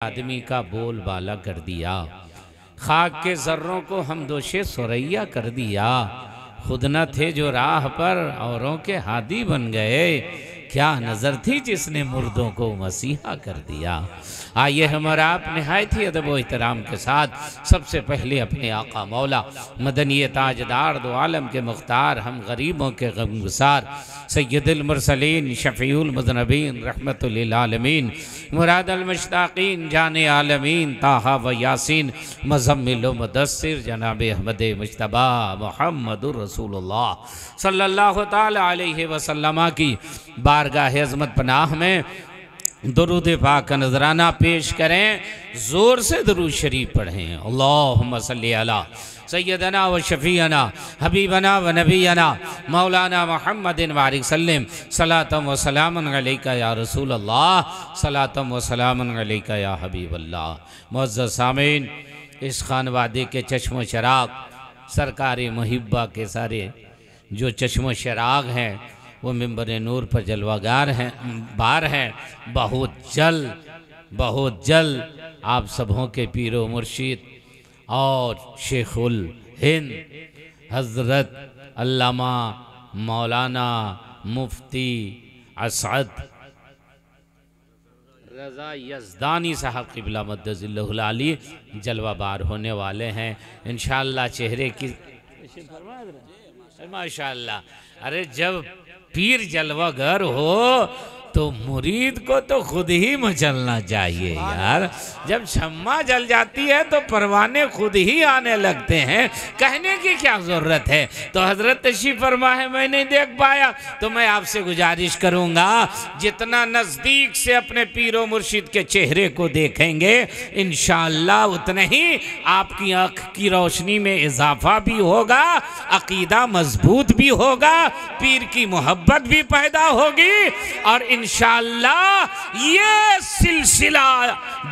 आदमी का बोलबाला कर दिया, खाक के जर्रों को हम दोषे सुरैया कर दिया। खुद न थे जो राह पर औरों के हादी बन गए, क्या नज़र थी जिसने मुर्दों को मसीहा कर दिया। आइए हमारा आप निहायत ही अदब व एहतराम के साथ सबसे पहले अपने आका मौला मदनी ताजदार दो आलम के मुख्तार हम गरीबों के गमगुसार सैयदुल मुरसलीन शफ़ीउल मुज़नबीन रहमतुल लिल आलमीन मुरादुल मुश्ताक़ीन जाने आलमीन ताहा व यासीन मुज़म्मिल व मुदस्सिर जनाब अहमद मुज्तबा मुहम्मदुर रसूलुल्लाह सल्लल्लाहु ताला अलैहि वसल्लम की बारगाह अज़मत पनाह में दुरूद पाक का नजराना पेश करें। ज़ोर से दुरूद शरीफ पढ़ें। अल्लाहुम्मा सल्ली अला सैयदना व शफ़ीअना हबीबना व नबीना मौलाना मुहम्मदिन वारिक सल्लम सलातम व सलामन अलैका या रसूल अल्लाह सलातम व सलामन अलैका या हबीब अल्लाह। मुअज़्ज़ज़ सामीन, इस खानवादे के चश्मो चराग सरकार मुहिब्बा के सारे जो चश्मो चराग हैं वो मिंबर नूर पर जलवागार हैं, बार हैं। बहुत जल्द आप सबों के पीरो मुर्शिद और शेखुल हिंद हज़रत अल्लामा मौलाना मुफ्ती असद रज़ा यज़दानी साहब क़िबला मद्दज़िल्लहुल आली जलवा बार होने वाले हैं इंशाअल्लाह। चेहरे की माशाअल्लाह। अरे जब पीर जलवागर हो तो मुरीद को तो खुद ही मचलना चाहिए यार। जब शम्मा जल जाती है तो परवाने खुद ही आने लगते हैं, कहने की क्या ज़रूरत है। तो हज़रत तशरीफ़ फरमा है, मैं नहीं देख पाया तो मैं आपसे गुजारिश करूँगा जितना नज़दीक से अपने पीरो मुर्शिद के चेहरे को देखेंगे इंशाअल्लाह उतने ही आपकी आँख की रोशनी में इजाफा भी होगा, अकीदा मजबूत भी होगा, पीर की मोहब्बत भी पैदा होगी और इंशाअल्लाह ये सिलसिला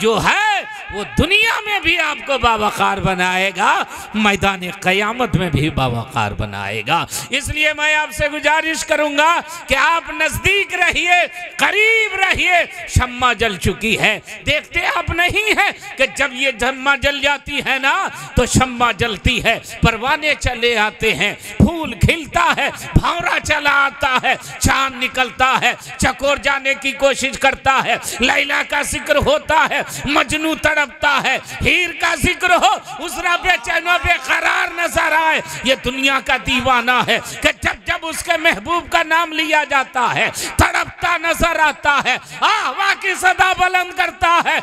जो है वो दुनिया में भी आपको बावकार बनाएगा, मैदान क़यामत में भी बावकार बनाएगा। इसलिए मैं आपसे गुजारिश करूंगा कि आप नज़दीक रहिए, करीब रहिए। शम्मा जल चुकी है, देखते आप नहीं है कि जब ये शम्मा जल जाती है ना तो शम्मा जलती है, परवाने चले आते हैं, फूल खिलता है, भंवरा चला आता है, चांद निकलता है, चकोर जाने की कोशिश करता है, लैला का जिक्र होता है, मजनू तड़पता है, हीर का जिक्र हो उसरा बेचैनो बेकरार नजर आए। ये दुनिया का दीवाना है कि जब जब उसके महबूब का नाम लिया जाता है तड़पता नजर आता है, आवा की सदा बुलंद करता है।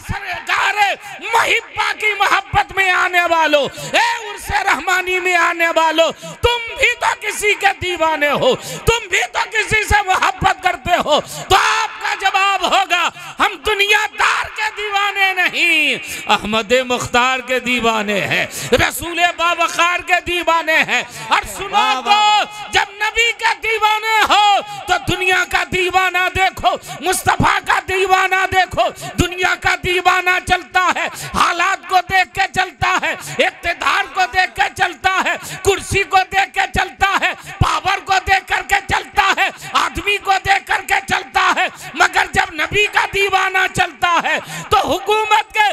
सरकारे मुहिब्बा की मोहब्बत में आने वालों, उर्से रहमानी में आने वालों, तुम भी तो किसी के दीवाने हो, तुम भी तो किसी से मोहब्बत करते हो। तो आपका जवाब होगा हम दुनियादार के दीवाने नहीं, अहमद मुख्तार के दीवाने हैं, रसूल बावकार के दीवाने हैं। और सुनो तो जब नबी के दीवाने हो तो दुनिया का दीवाना देखो, मुस्तफा का दीवाना देखो। दुनिया का दीवाना चलता है, हालात को देख के चलता है, इक़्तिदार को देख के चलता है, कुर्सी को देख के चलता है, पावर को देख करके चलता है, आदमी को देख करके चलता है। मगर जब नबी का दीवाना चलता है तो हुकूमत के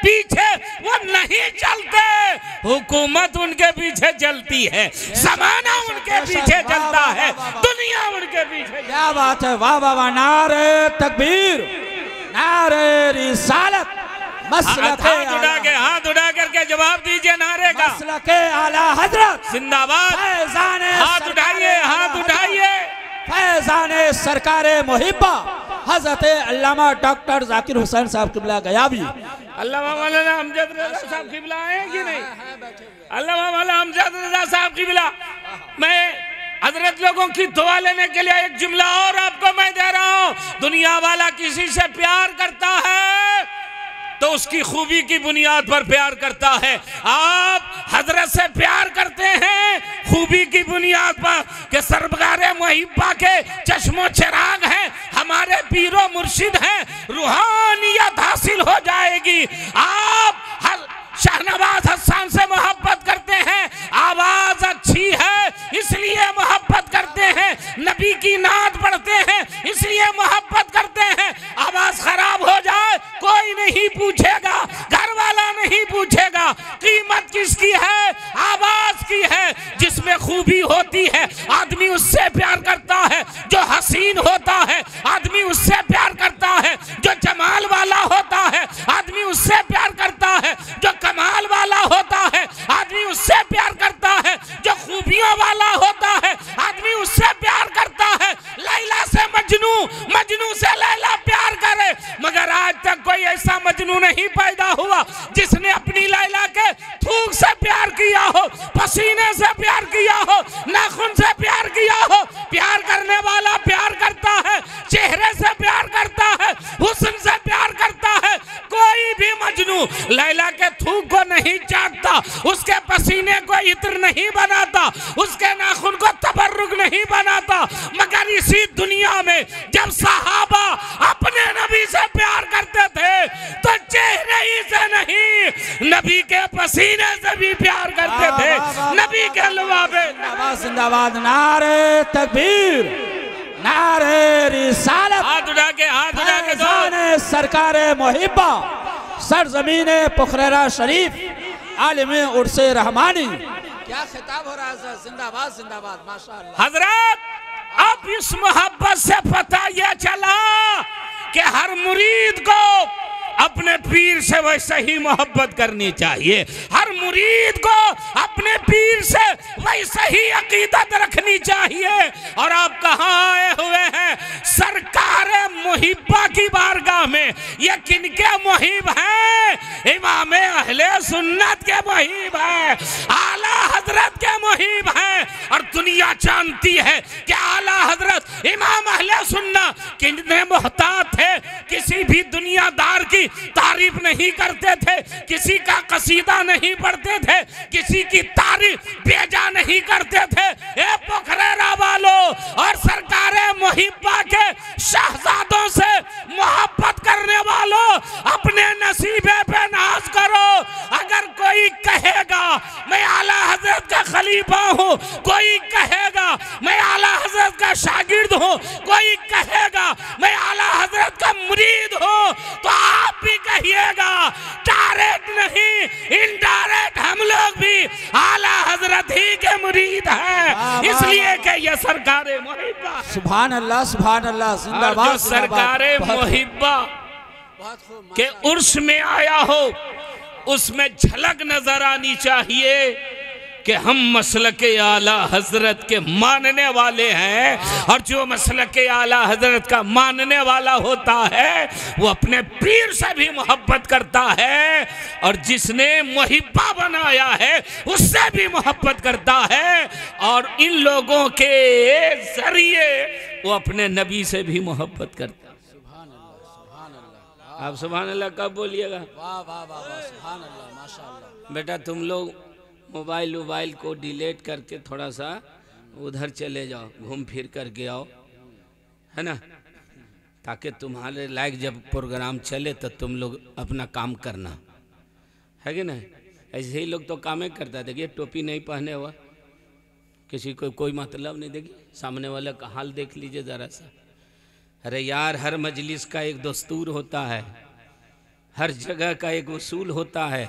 पीछे वो नहीं चलते, हुकूमत उनके पीछे चलती है, ज़माना उनके पीछे चलता है, दुनिया उनके पीछे। क्या बात है, वाह वाह वाह, नारे तकबीर, नारे रिसालत, हाथ उठा करके जवाब दीजिए नारे का। मसलके आला हजरत जिंदाबाद। हाथ उठाइए, हाथ उठाइए। फैज़ाने सरकारे मुहिब्बा हज़रत अल्लामा डॉक्टर जाकिर हुसैन साहब क़िबला गयाबी, अल्लामा मौलाना अमजद रज़ा साहब क़िबला आए कि नहीं? अल्लामा मौलाना अमजद रज़ा साहब क़िबला। मैं हजरत लोगों की दुआ लेने के लिए एक जुमला और आपको मैं दे रहा हूँ। दुनिया वाला किसी से प्यार करता है तो उसकी खूबी की बुनियाद पर प्यार करता है। आप हजरत से प्यार करते हैं खूबी की बुनियाद पर कि सरकारे मुहिब्बा के चश्मो चिराग हैं, हमारे पीरो मुर्शिद हैं, रूहानियत हासिल हो जाएगी। आप शहनवाज हसन से मोहब्बत करते हैं, आवाज अच्छी है इसलिए मोहब्बत करते हैं, नबी की नात पढ़ते हैं इसलिए मोहब्बत करते हैं। आवाज खराब हो जाए कोई नहीं पूछेगा, घर वाला नहीं पूछेगा कीमत किसकी है, आवाज की है। जिसमें खूबी होती है आदमी उससे प्यार करता है, जो हसीन होता है आदमी उससे प्यार करता है, जो जमाल वाला होता है आदमी उससे प्यार करता है, जो कमाल वाला होता है आदमी उससे प्यार करता है, जो खूबियों वाला होता है आदमी उससे प्यार करता है। लैला से मजनू, मजनू से लैला प्यार करे, मगर आज तक कोई ऐसा मजनू नहीं पैदा हुआ जिसने अपनी लैला के थूक से प्यार किया हो, पसीने से प्यार किया हो, नाखून से प्यार किया हो। प्यार करने वाला प्यार करता है, चेहरे से प्यार करता है, हुस्न से प्यार करता है। कोई भी मजनू लैला के थूक को नहीं चाटता, उसके पसीने को इत्र नहीं बनाता, उसके नाखून को तबर्रुक नहीं बनाता। मगर इसी दुनिया में जब सहाबा अपने नबी से प्यार करते थे तो चेहरे ही से नहीं, नबी के पसीने से भी प्यार करते थे, नबी के लुआबे। जिंदाबाद, नारे तकबीर, नारे रिसालत, हाथ उठा के दो। सरकार मुहिब्बा, सरजमीन पुखरेरा शरीफ, आलिम उर्से रहमानी। क्या खिताब हो रहा है? जिंदाबाद जिंदाबाद, माशाअल्लाह। हजरत, अब इस मोहब्बत से पता यह चला कि हर मुरीद को अपने पीर से वैसे ही मोहब्बत करनी चाहिए, हर मुरीद को अपने पीर से वैसे ही अकीदत रखनी चाहिए। और आप कहाँ आए हुए हैं? सरकार मुहिब्बा की बारगाह में। ये किनके मुहिब हैं? इमाम अहले सुन्नत के मुहिब हैं, आला हजरत के मुहिब हैं। और दुनिया जानती है कि आला हजरत इमाम अहले सुन्नत कितने मोहताज थे, किसी भी दुनियादार की तारीफ नहीं करते थे, किसी का कसीदा नहीं पढ़ते थे, किसी की तारीफ बेजा नहीं करते थे। ए पोखरेरा वालों और सरकार मुहिब्बा के शहजादों से मोहब्बत करने वालों, अपने नसीबे पे नाज करो। अगर कोई कहेगा मैं आला हजरत का खलीफा हूँ, कोई कहेगा मैं आला हजरत का शागिर्द हूँ, कोई कहेगा मैं आला हजरत का मुरीद हूँ, तो आप भी कहिएगा डायरेक्ट नहीं इनडायरेक्ट हम लोग भी आला हजरत ही के मुरीद हैं, इसलिए कि ये सरकार मुहिब्बा। सुभान अल्लाह, सुभान अल्लाह, जिंदाबाद। सरकार मुहिब्बा के उर्स में आया हो, उसमें झलक नजर आनी चाहिए कि हम मसलक आला हजरत के मानने वाले हैं। और जो मसलक आला हजरत का मानने वाला होता है वो अपने पीर से भी मोहब्बत करता है, और जिसने मुहिब्बा बनाया है उससे भी मोहब्बत करता है। और इन लोगों के जरिए वो अपने नबी से भी मोहब्बत करता है। आप सुभान अल्लाह कब बोलिएगा? वाह वाह वाह, सुभान अल्लाह, माशाअल्लाह। बेटा तुम लोग मोबाइल को डिलीट करके थोड़ा सा उधर चले जाओ, घूम फिर करके आओ, है ना, ताकि तुम्हारे लायक जब प्रोग्राम चले तो तुम लोग अपना काम करना, है कि नहीं? ऐसे ही लोग तो काम ही करता है। देखिए टोपी नहीं पहने हुआ, किसी को कोई मतलब नहीं। देखिए सामने वाले का हाल देख लीजिए ज़रा सा। अरे यार, हर मजलिस का एक दस्तूर होता है, हर जगह का एक उसूल होता है,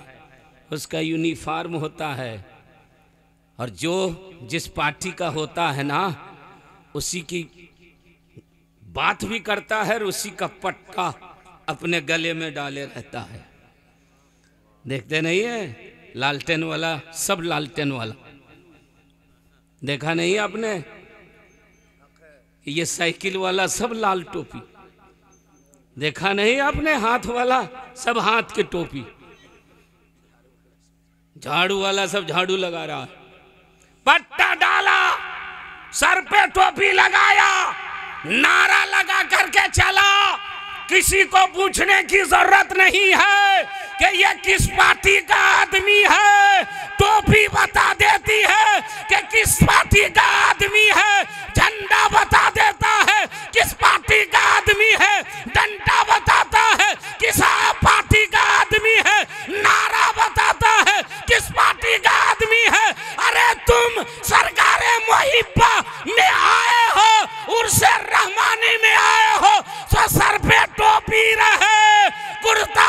उसका यूनिफॉर्म होता है। और जो जिस पार्टी का होता है ना, उसी की बात भी करता है और उसी का पट्टा अपने गले में डाले रहता है। देखते नहीं है लालटेन वाला, सब लालटेन वाला, देखा नहीं आपने? ये साइकिल वाला सब लाल टोपी, देखा नहीं आपने? हाथ वाला सब हाथ की टोपी, झाड़ू वाला सब झाड़ू लगा रहा है, पट्टा डाला, सर पे टोपी लगाया, नारा लगा करके चला। किसी को पूछने की जरूरत नहीं है कि ये किस पार्टी का आदमी है, टोपी बता देती है कि किस पार्टी का आदमी है, झंडा बता देता है किस पार्टी का आदमी है, डंडा बताता है किस पार्टी का आदमी है, नारा बताता है किस पार्टी का आदमी है। अरे तुम सरकार मुहिब्बा में आए हो, उर्से रहमानी में आए हो, तो सर पे टोपी रहे, कुर्ता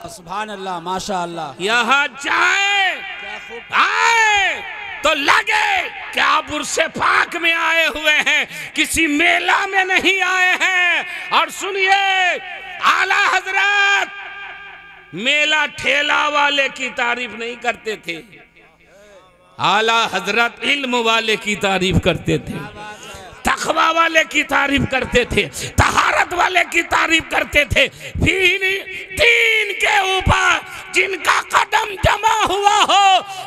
सुभान अल्लाह, माशा अल्लाह। यहाँ जाए आए तो लगे कि आप उर्से पाक में आए हुए हैं, किसी मेला में नहीं आए हैं। और सुनिए, आला हजरत मेला ठेला वाले की तारीफ नहीं करते थे, आला हजरत इल्म वाले की तारीफ करते थे, तकवा वाले की तारीफ करते थे, तहारत वाले की तारीफ करते थे। फिर दीन के ऊपर जिनका कदम जमा हुआ हो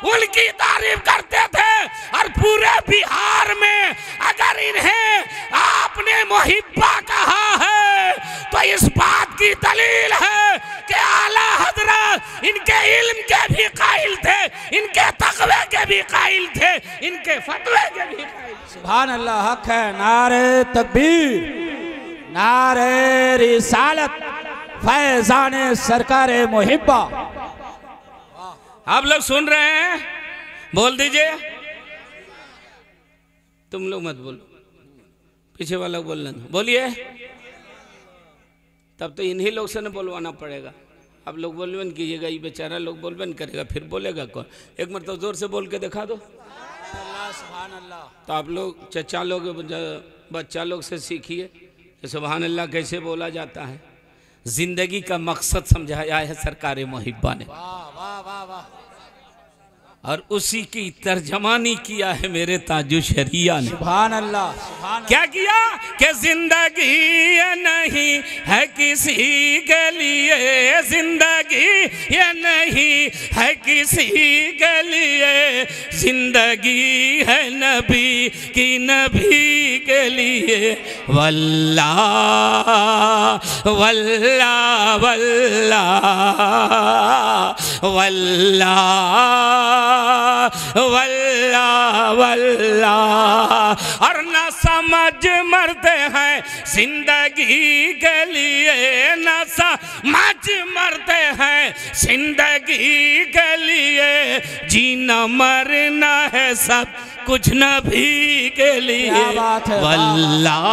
उनकी तारीफ करते थे। और पूरे बिहार में अगर इन्हें आपने मुहिब्बा कहा है तो इस बात की दलील है कि आला हजरत इनके इल्म के भी कायल थे, इनके तकवे के भी कायल थे, इनके फतवे के भी कायल थे। सुभान अल्लाह, हक है। नारे तकबीर, नारे रिसालत, फैजान सरकार मुहिब्बा। आप लोग सुन रहे हैं? बोल दीजिए। तुम लोग मत बोलो, पीछे वाला बोलना, बोलिए। तब तो इन्हीं लोग से न बोलवाना पड़ेगा। आप लोग बोलबन कीजिएगा, ये बेचारा लोग बोलबन करेगा, फिर बोलेगा कौन? एक मरतबा जोर से बोल के दिखा दो। सुभान अल्लाह। तो आप लोग चचा लोग, बच्चा लोग से सीखिए कि सुभान अल्लाह कैसे बोला जाता है। जिंदगी का मकसद समझाया है सरकार मुहिब्बा ने, वाह वाह वाह वाह। और उसी की तर्जमानी किया है मेरे ताजु शरिया ने। सुभान अल्लाह, सुभान क्या किया कि जिंदगी ये नहीं है किसी के लिए, जिंदगी ये नहीं है किसी के लिए, जिंदगी है नबी की, नबी के लिए। वल्लाह वल्लाह वल्लाह वल्लाह वल्लाह वल्लाह। और न समझ मरते हैं जिंदगी के लिए, न समझ मरते हैं जिंदगी के लिए, जीना मरना है सब कुछ नबी के लिए। वल्लाह।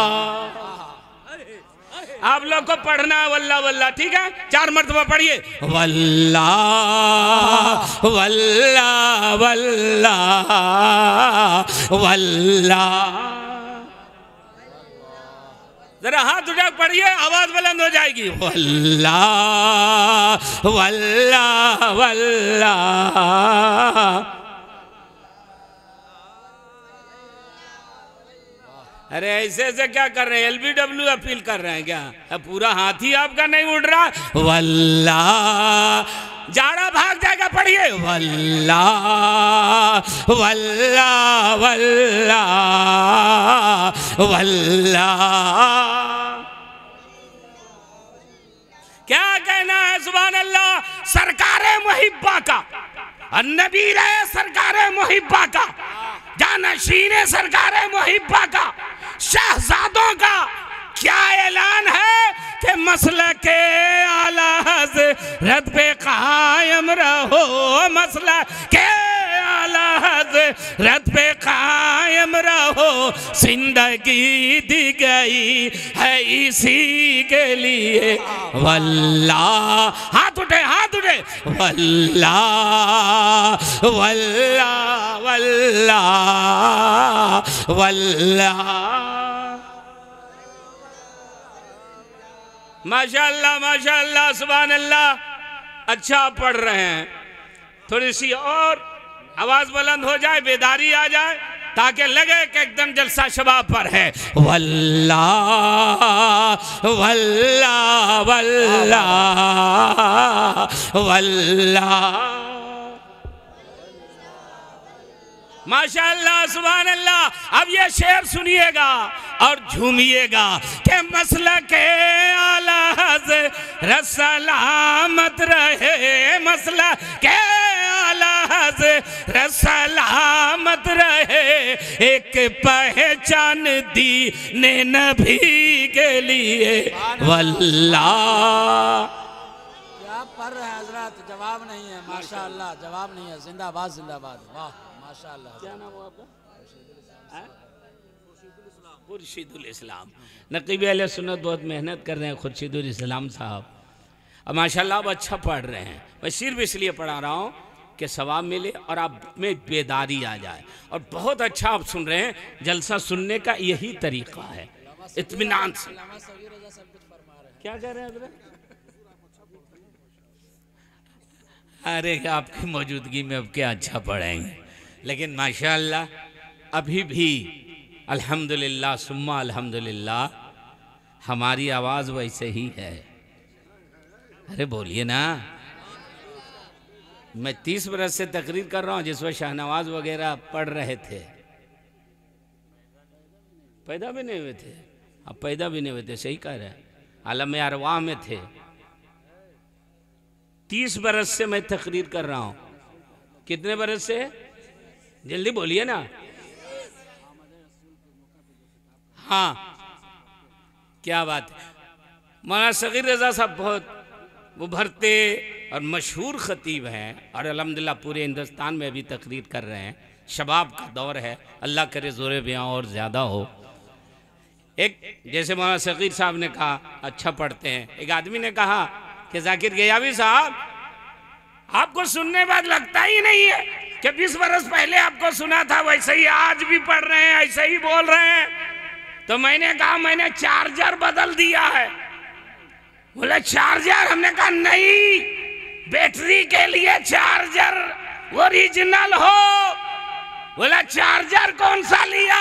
आप लोग को पढ़ना है वल्लाह वल्लाह, ठीक है? 4 मरतबा पढ़िए। वल्लाह वल्लाह वल्लाह वल्लाह। जरा हाथ उठा पढ़िए, आवाज बुलंद हो जाएगी। वल्लाह वल्लाह वल्लाह। अरे ऐसे ऐसे क्या कर रहे हैं? LBW अपील कर रहे हैं क्या? अब पूरा हाथ ही आपका नहीं उड़ रहा। वल्लाह, जाड़ा भाग जाएगा, पढ़िए। वल्लाह वल्लाह वल्लाह वल्लाह। क्या कहना है? सुभान अल्लाह। सरकारे मुहिब्बा का, नबी रहे सरकारे मुहिब्बा का, जानशीने सरकारे मुहिब्बा का, शहजादों का क्या ऐलान है कि मसला के आला हज़रत पे कायम रहो, मसला के आला हज़रत पे कायम रहो, जिंदगी दी गई है इसी के लिए। वल्लाह, हाथ उठे, हाथ उठे। वल्लाह वल्लाह वल्लाह वल्लाह। माशाअल्लाह माशाअल्लाह, सुभान अल्लाह। अच्छा पढ़ रहे हैं, थोड़ी सी और आवाज बुलंद हो जाए, बेदारी आ जाए, ताकि लगे कि एकदम जलसा शबाब पर है। वल्लाह वल्लाह वल्लाह वल्लाह। माशाअल्लाह सुभान अल्लाह। अब ये शेर सुनिएगा और झूमिएगा कि मसला के आला हज़रत सलामत रहे, मसला के आला हज़रत सलामत रहे, एक पहचान दी ने नबी के लिए। वल्लाह। क्या पढ़ रहे हैं हजरत? जवाब नहीं है। माशाअल्लाह, जवाब नहीं है। जिंदाबाद जिंदाबाद, वाह माशाअल्लाह। क्या नाम हुआ आपका? खुर्शीदुल इस्लाम। नकीब अहले सुन्नत बहुत मेहनत कर रहे हैं, खुर्शीदुल इस्लाम साहब। और माशाल्लाह आप अच्छा पढ़ रहे हैं। मैं सिर्फ इसलिए पढ़ा रहा हूँ कि सवाब मिले और आप में बेदारी आ जाए। और बहुत अच्छा आप सुन रहे हैं, जलसा सुनने का यही तरीका है, इत्मीनान से। क्या कह रहे हैं हज़रत? अरे आपकी मौजूदगी में अब क्या अच्छा पढ़ेंगे, लेकिन माशाल्लाह अभी भी अल्हम्दुलिल्लाह सुम्मा अल्हम्दुलिल्लाह हमारी आवाज़ वैसे ही है। अरे बोलिए ना। मैं 30 बरस से तकरीर कर रहा हूँ, जिस वक्त शाहनवाज वगैरह पढ़ रहे थे, पैदा भी नहीं हुए थे। अब पैदा भी नहीं हुए थे, सही कह रहे हैं, आलम अरवाह में थे। 30 बरस से मैं तकरीर कर रहा हूँ। कितने बरस से? जल्दी बोलिए ना। हाँ, क्या बात है। मौलाना सगीर रज़ा साहब बहुत उभरते और मशहूर ख़तीब हैं और अल्हम्दुलिल्लाह पूरे हिंदुस्तान में भी तकरीर कर रहे हैं। शबाब का दौर है, अल्लाह करे ज़ोरे बयां और ज़्यादा हो। एक जैसे मौलाना सगीर साहब ने कहा अच्छा पढ़ते हैं, एक आदमी ने कहा कि जाकिर गयावी साहब आपको सुनने बाद लगता ही नहीं है कि 20 बरस पहले आपको सुना था, वैसे ही आज भी पढ़ रहे हैं, ऐसे ही बोल रहे हैं। तो मैंने कहा मैंने चार्जर बदल दिया है। बोले चार्जर? हमने कहा नहीं, बैटरी के लिए चार्जर ओरिजिनल हो। बोला चार्जर कौन सा लिया?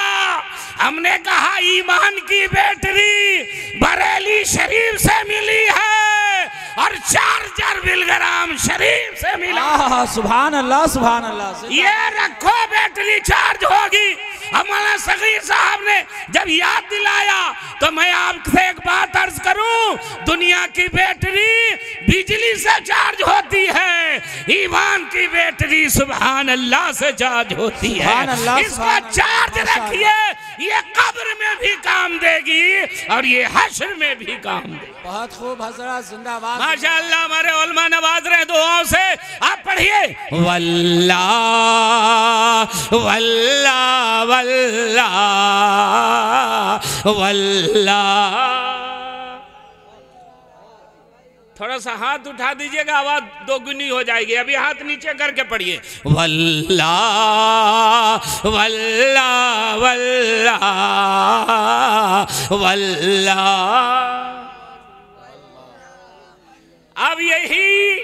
हमने कहा ईमान की बैटरी बरेली शरीफ से मिली है और चार्जर बिलग्राम शरीफ से मिला। सुभान अल्लाह सुभान अल्लाह। ये रखो बैटरी चार्ज होगी। मौलाना सगीर साहब ने जब याद दिलाया तो मैं आपसे एक बात अर्ज करूं, दुनिया की बैटरी बिजली से चार्ज होती है, ईमान की बैटरी सुभान अल्लाह से चार्ज होती है। इसको चार्ज रखिए, ये कब्र में भी काम देगी और ये हश्र में भी काम देगी। बहुत खूब हज़रत, जिंदाबाद। माशाअल्लाह हमारे उलमा नवाज रहे दुआओं से। आप पढ़िए वल्लाह वल्लाह वल्लाह वल्लाह। थोड़ा सा हाथ उठा दीजिएगा, आवाज दोगुनी हो जाएगी। अभी हाथ नीचे करके पढ़िए वल्लाह वल्लाह वल्लाह वल्लाह। अब यही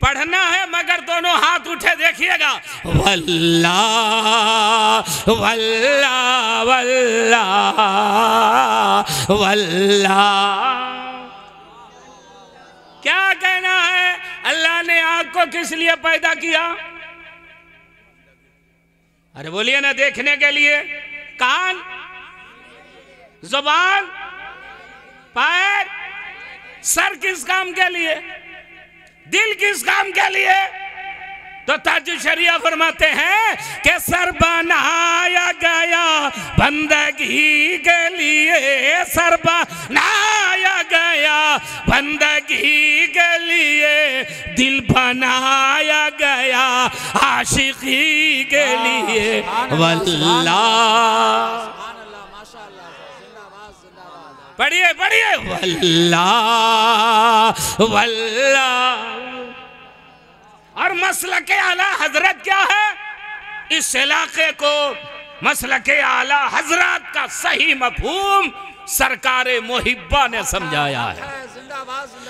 पढ़ना है, मगर दोनों हाथ उठे देखिएगा वल्लाह वल्लाह वल्लाह वल्लाह। क्या कहना है? अल्लाह ने आँख को किस लिए पैदा किया? अरे बोलिए ना, देखने के लिए। कान, जुबान, पैर, सर किस काम के लिए? दिल किस काम के लिए? तो ताजुल शरिया फरमाते हैं कि सर बनाया गया बंदगी के लिए, सर बनाया गया बंदगी के लिए, दिल बनाया गया आशिकी के लिए। वल्लाह, पढ़िए पढ़िए वल्लाह वल्लाह। और मसलके आला हजरत क्या है? इस इलाके को मसलके आला हजरत का सही मफहूम सरकार मुहिब्बा ने समझाया है।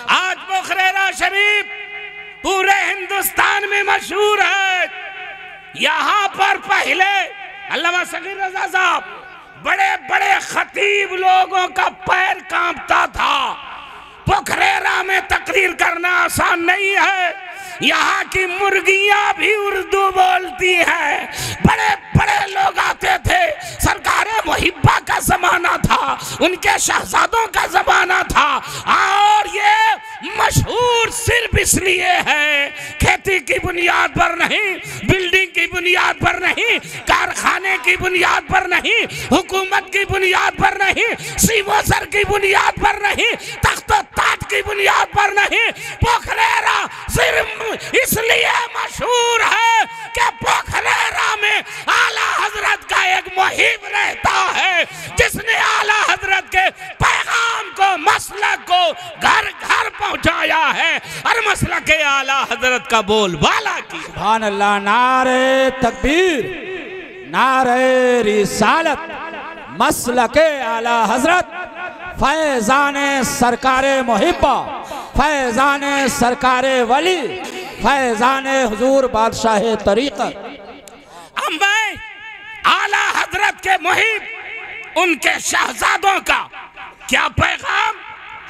आज बुखरेरा शरीफ पूरे हिंदुस्तान में मशहूर है। यहाँ पर पहले अल्लामा सगीर रज़ा साहब बड़े बड़े खतीब लोगों का पैर कांपता था। बुखरेरा में तकरीर करना आसान नहीं है। यहाँ की मुर्गियां भी उर्दू बोलती हैं। बड़े बड़े लोग आते थे। सरकार मुहिब्बा का जमाना था, उनके शहजादों का जमाना था। और ये मशहूर सिर्फ इसलिए है, खेती की बुनियाद पर नहीं, बिल्डिंग की बुनियाद पर नहीं, कारखाने की बुनियाद पर नहीं, हुकूमत की बुनियाद पर नहीं, सीवोसर की बुनियाद पर नहीं, तख्त ताज की बुनियाद पर नहीं। पोखरेरा सिर्फ इसलिए मशहूर है कि पोखरेरा में आला हजरत का एक मुहिब रहता है, जिसने आला हजरत के पैगाम को मसलक को घर घर पहुंचाया है और मसलक के आला हजरत का बोलबाला किया। सुभान अल्लाह। नारे तकबीर, नारे रिसालत, मसलक आला हजरत, फैजान सरकारे मुहिब्बा, फैजान सरकारे वली, फैजान हुजूर बादशाह तरीक़त। अब मैं आला हजरत के मुहिब, उनके शहजादों का क्या पैगाम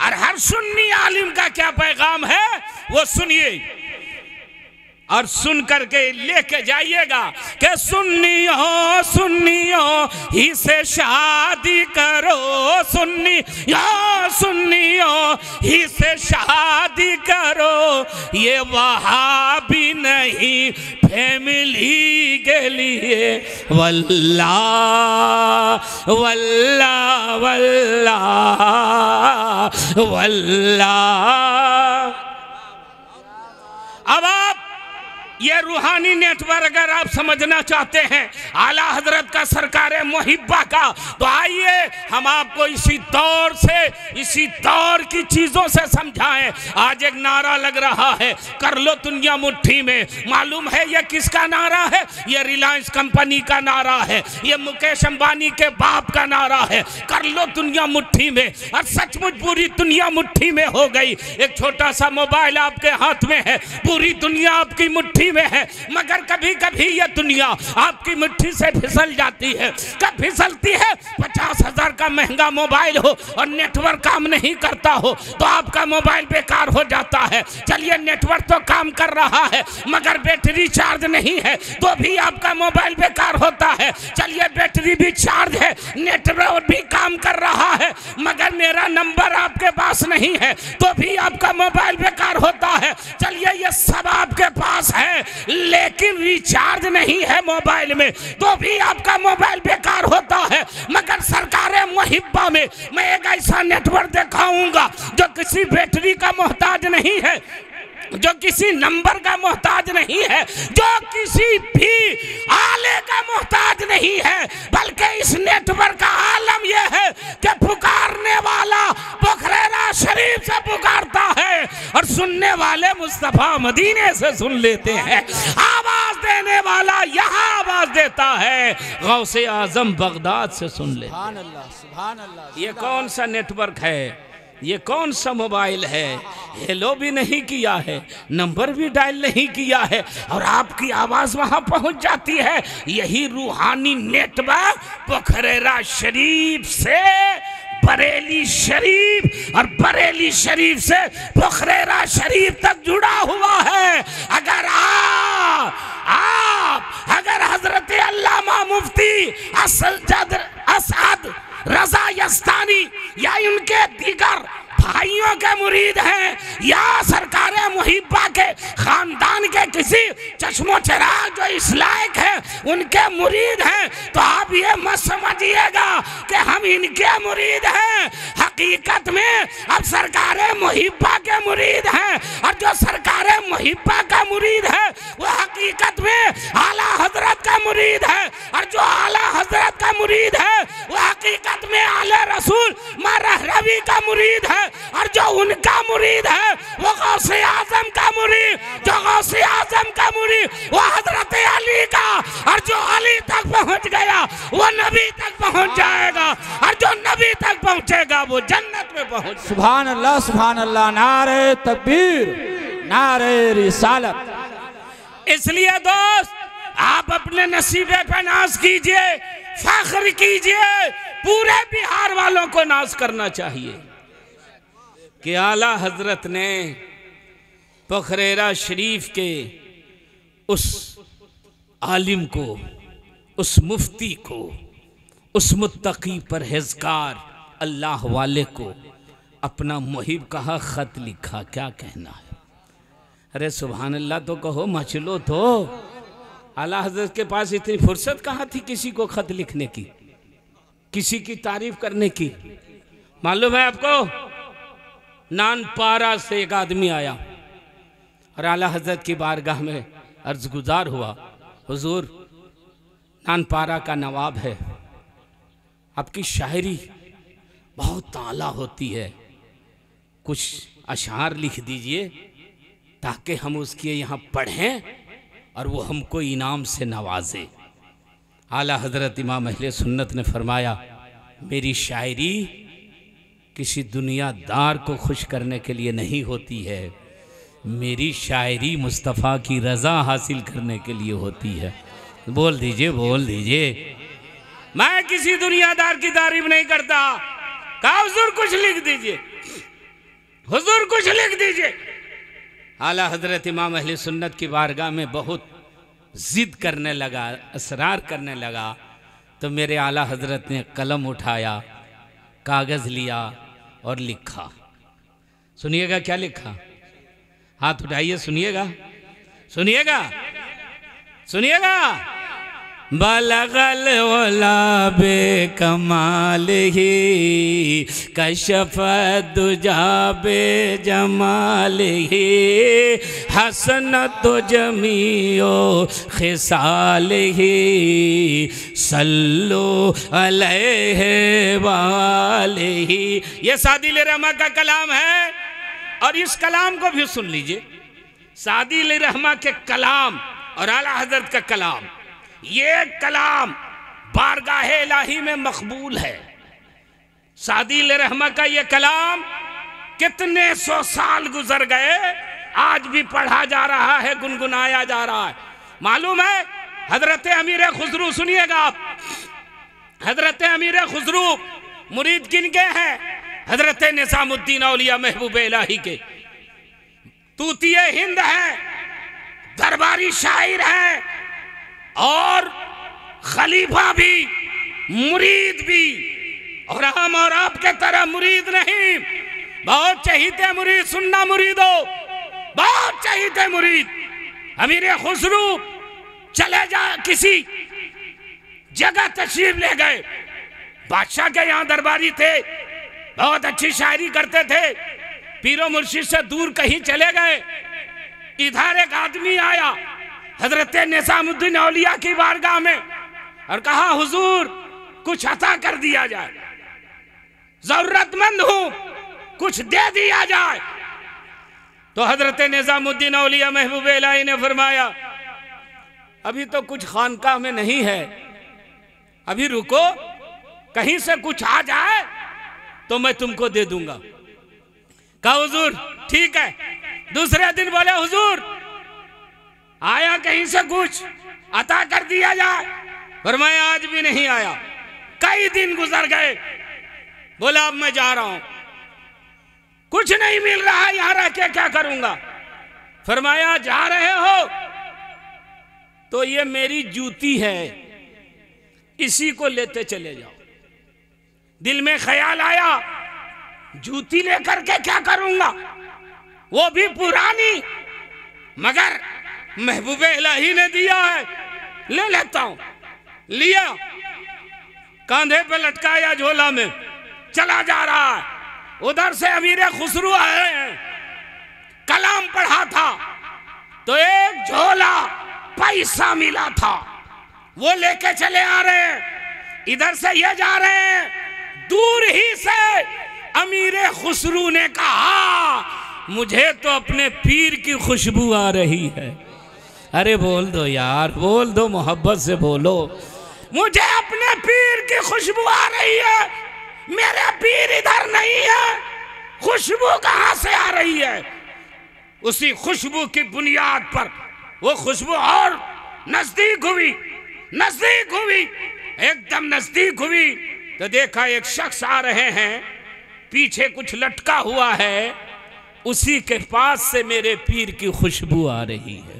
और हर सुन्नी आलिम का क्या पैगाम है वो सुनिए और सुन करके लेके जाइएगा कि सुन्नियों सुन्नियों ही से शादी करो, सुन्नियों सुन्नियों ही से शादी करो, ये वहाबी नहीं फैमिली के लिए। वल्लाह वल्लाह वल्लाह वल्लाह। अब आप ये रूहानी नेटवर्क अगर आप समझना चाहते हैं आला हजरत का सरकारे मुहिब्बा का, तो आइए हम आपको इसी दौर से, इसी दौर की चीजों से समझाएं। आज एक नारा लग रहा है, कर लो दुनिया मुट्ठी में। मालूम है ये किसका नारा है? ये रिलायंस कंपनी का नारा है, ये मुकेश अंबानी के बाप का नारा है, कर लो दुनिया मुट्ठी में। और सचमुच पूरी दुनिया मुट्ठी में हो गई। एक छोटा सा मोबाइल आपके हाथ में है, पूरी दुनिया आपकी मुट्ठी में है, मगर कभी कभी यह दुनिया आपकी मुट्ठी से फिसल जाती है। कब फिसलती है? 50,000 का महंगा मोबाइल हो और नेटवर्क काम नहीं करता हो तो आपका मोबाइल बेकार हो जाता है। चलिए नेटवर्क तो काम कर रहा है मगर बैटरी चार्ज नहीं है तो भी आपका मोबाइल बेकार होता है। चलिए बैटरी भी चार्ज है, नेटवर्क भी काम कर रहा है मगर मेरा नंबर आपके पास नहीं है तो भी आपका मोबाइल बेकार होता है। चलिए ये सब आपके पास है लेकिन रिचार्ज नहीं है मोबाइल में तो भी आपका मोबाइल बेकार होता है। मगर सरकारे मुहिब्बा में मैं एक ऐसा नेटवर्क दिखाऊंगा जो किसी बैटरी का मोहताज नहीं है, जो किसी नंबर का मोहताज नहीं है, जो किसी भी आले का मोहताज नहीं है, बल्कि इस नेटवर्क का आलम यह है कि पुकारने वाला पोखरेरा शरीफ से पुकारता है और सुनने वाले मुस्तफा मदीने से सुन लेते हैं। आवाज देने वाला यहाँ आवाज देता है, गौसे आजम बगदाद से सुन ले। सुभान अल्लाह, सुभान अल्लाह। ये कौन सा नेटवर्क है? ये कौन सा मोबाइल है? हेलो भी नहीं किया है, नंबर भी डायल नहीं किया है और आपकी आवाज वहां पहुंच जाती है। यही रूहानी नेटवर्क पोखरेरा शरीफ से बरेली शरीफ और बरेली शरीफ से पोखरेरा शरीफ तक जुड़ा हुआ है। अगर आप अगर हजरत अल्लामा मुफ्ती असद रजा यस्तानी या उनके दीगर भाइयों के मुरीद हैं या सरकारे मुहिब्बा के खानदान के किसी चश्मो चिराग जो इस लायक है उनके मुरीद हैं तो आप ये मत समझिएगा कि हम इनके मुरीद हैं। हकीकत में अब सरकारे मुहिब्बा के मुरीद हैं और जो सरकारे मुहिब्बा का मुरीद है वो हकीकत में आला हजरत का मुरीद है और जो आला हजरत का मुरीद है वो हकीकत में आले रसूल महरवी का मुरीद है और जो उनका मुरीद है वो गौसे आजम का मुरीद, जो गौसे आजम का मुरीद वो हजरत अली का, और जो अली तक पहुंच गया वो नबी तक पहुंच जाएगा और जो नबी तक पहुंचेगा वो जन्नत में पहुंच। सुभान अल्लाह, सुभान अल्लाह। नारे तकबीर, नारे रिसालत। इसलिए दोस्त आप अपने नसीबे पे नाज कीजिए, फख्र कीजिए। पूरे बिहार वालों को नाज करना चाहिए कि आला हजरत ने पोखरेरा शरीफ के उस आलिम को, उस मुफ्ती को, उस मुत्तकी परहेजगार अल्लाह वाले को अपना मुहिब कहा, खत लिखा। क्या कहना है? अरे सुभान अल्लाह तो कहो, मचलो तो। आला हजरत के पास इतनी फुर्सत कहाँ थी किसी को खत लिखने की, किसी की तारीफ करने की? मालूम है आपको, नानपारा से एक आदमी आया और आला हजरत की बारगाह में अर्ज गुजार हुआ, हुजूर नानपारा का नवाब है, आपकी शायरी बहुत आला होती है, कुछ अशार लिख दीजिए ताकि हम उसके यहाँ पढ़ें और वो हमको इनाम से नवाजे। आला हज़रत इमाम अहले सुन्नत ने फरमाया, मेरी शायरी किसी दुनियादार को खुश करने के लिए नहीं होती है, मेरी शायरी मुस्तफ़ा की रज़ा हासिल करने के लिए होती है। बोल दीजिए, बोल दीजिए। मैं किसी दुनियादार की तारीफ नहीं करता। कहा हुजूर कुछ लिख दीजिए, हुजूर कुछ लिख दीजिए। आला हज़रत इमाम अहले सुन्नत की बारगाह में बहुत जिद करने लगा, असरार करने लगा, तो मेरे आला हज़रत ने कलम उठाया, कागज़ लिया और लिखा। सुनिएगा क्या लिखा, हाथ उठाइए, सुनिएगा, सुनिएगा, सुनिएगा। बलगल वला बे कमाल ही कशफ दुजा बे जमाल ही हसनत जमीओ खिसाल ही सल्लो अलैहि वालैहि। ये सादिल रहमा का कलाम है और इस कलाम को भी सुन लीजिए। सादिल रहमा के कलाम और आला हज़रत का कलाम, ये कलाम बारगाह इलाही में मकबूल है। सादिल रहमा का ये कलाम कितने सौ साल गुजर गए, आज भी पढ़ा जा रहा है, गुनगुनाया जा रहा है। मालूम है हजरत अमीर खुसरू, सुनिएगा आप, हजरत अमीर खुसरू मुरीद किन के हैं? हजरत निजामुद्दीन औलिया महबूब इलाही के। तूतिए हिंद है, दरबारी शायर है और खलीफा भी, मुरीद भी, और हम और आपके तरह मुरीद नहीं, बहुत चहीते मुरीद। सुनना मुरीदो, बहुत चहीते मुरीद। अमीर खुसरू चले जा किसी जगह तशरीफ ले गए, बादशाह के यहाँ दरबारी थे, बहुत अच्छी शायरी करते थे, पीरो मुर्शिद से दूर कहीं चले गए। इधर एक आदमी आया हजरत निजामुद्दीन औलिया की बारगाह में और कहा, हुजूर कुछ अता कर दिया जाए, जरूरतमंद हूं, कुछ दे दिया जाए। तो हजरत निजामुद्दीन औलिया महबूब इलाही ने फरमाया, अभी तो कुछ खानकाह में नहीं है, अभी रुको, कहीं से कुछ आ जाए तो मैं तुमको दे दूंगा। कहा हुजूर ठीक है। दूसरे दिन बोले, हुजूर आया कहीं से कुछ अता कर दिया जाए। फरमाया आज भी नहीं आया। कई दिन गुजर गए। बोला अब मैं जा रहा हूं, कुछ नहीं मिल रहा, यहां रह के क्या करूंगा। फरमाया जा रहे हो तो ये मेरी जूती है, इसी को लेते चले जाओ। दिल में ख्याल आया, जूती लेकर के क्या करूंगा, वो भी पुरानी, मगर महबूब इलाही ने दिया है, ले लेता हूं। लिया, कांधे पे लटकाया, झोला में चला जा रहा है। उधर से अमीर खुसरू आए हैं, कलाम पढ़ा था तो एक झोला पैसा मिला था, वो लेके चले आ रहे हैं। इधर से ये जा रहे हैं, दूर ही से अमीर खुसरू ने कहा, मुझे तो अपने पीर की खुशबू आ रही है। अरे बोल दो यार, बोल दो, मोहब्बत से बोलो। मुझे अपने पीर की खुशबू आ रही है, मेरे पीर इधर नहीं है, खुशबू कहां से आ रही है? उसी खुशबू की बुनियाद पर वो खुशबू और नजदीक हुई, नजदीक हुई, एकदम नजदीक हुई तो देखा एक शख्स आ रहे हैं, पीछे कुछ लटका हुआ है, उसी के पास से मेरे पीर की खुशबू आ रही है।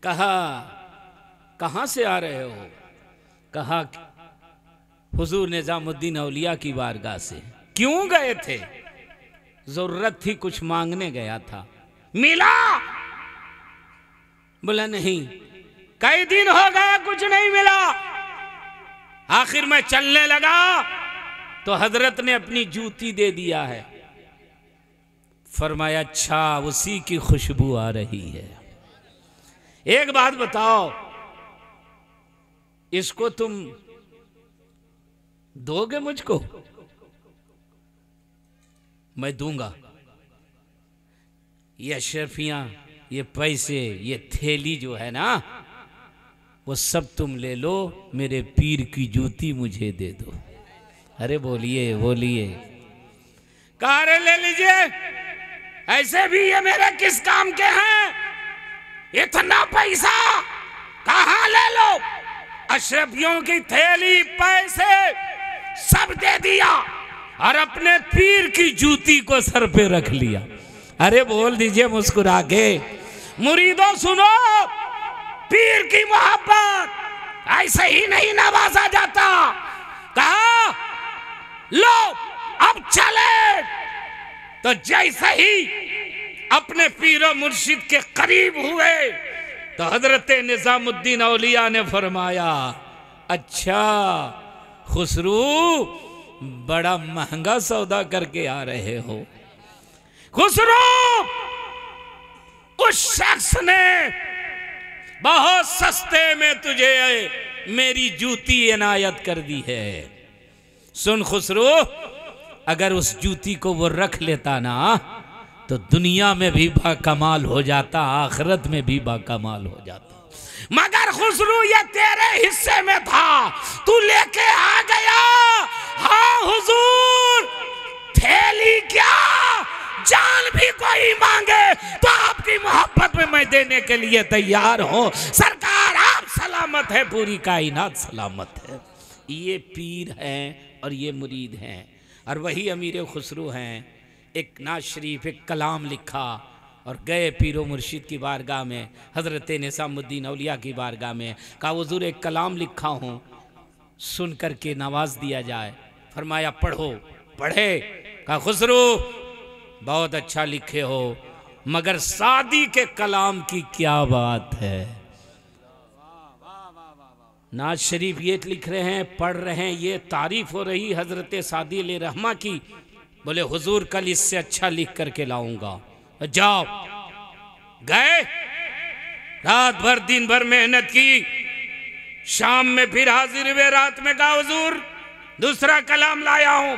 कहा कहां से आ रहे हो? कहा हुजूर निजामुद्दीन औलिया की बारगाह से। क्यों गए थे? जरूरत थी, कुछ मांगने गया था। मिला? बोला नहीं, कई दिन हो गए कुछ नहीं मिला। आखिर में चलने लगा तो हजरत ने अपनी जूती दे दिया है। फरमाया अच्छा, उसी की खुशबू आ रही है। एक बात बताओ, इसको तुम दोगे मुझको? मैं दूंगा। ये अशरफियाँ, ये पैसे, ये थैली जो है ना, वो सब तुम ले लो, मेरे पीर की जूती मुझे दे दो। अरे बोलिए बोलिए। कहा रे ले लीजिए, ऐसे भी ये मेरे किस काम के हैं, इतना पैसा कहाँ ले लो। अशरफियों की थैली, पैसे सब दे दिया और अपने पीर की जूती को सर पे रख लिया। अरे बोल दीजिए मुस्कुरा के, मुरीदों सुनो, पीर की मोहब्बत ऐसे ही नहीं नवाजा जाता। कहा लो अब चले। तो जैसे ही अपने पीरो मुर्शिद के करीब हुए तो हजरत निजामुद्दीन औलिया ने फरमाया, अच्छा खुसरू, बड़ा महंगा सौदा करके आ रहे हो। खुसरू, उस शख्स ने बहुत सस्ते में तुझे मेरी जूती इनायत कर दी है। सुन खुसरू, अगर उस जूती को वो रख लेता ना तो दुनिया में भी बाकमाल हो जाता, आखिरत में भी बाकमाल हो जाता। मगर खुसरू, ये तेरे हिस्से में था, तू लेके आ गया। हाँ हुजूर, थैली क्या, जान भी कोई मांगे तो आपकी मोहब्बत में मैं देने के लिए तैयार हूं। सरकार आप सलामत है, पूरी कायनात सलामत है। ये पीर हैं और ये मुरीद हैं, और वही अमीर खुसरू हैं। एक नाज शरीफ, एक कलाम लिखा और गए पीरो मुर्शिद की बारगाह में, हज़रत निज़ामुद्दीन औलिया की बारगाह में। कहा हुज़ूर, एक कलाम लिखा हूँ, सुन कर के नवाज दिया जाए। फरमाया पढ़ो। पढ़े। कहा खुसरू, बहुत अच्छा लिखे हो, मगर सादी के कलाम की क्या बात है। नाज शरीफ ये लिख रहे हैं, पढ़ रहे हैं, ये तारीफ हो रही हजरत सादी अल रहमा की। बोले हुजूर, कल इससे अच्छा लिख करके लाऊंगा। जाओ। गए, रात भर दिन भर मेहनत की, शाम में फिर हाजिर हुए। रात में कहा हुजूर, दूसरा कलाम लाया हूं,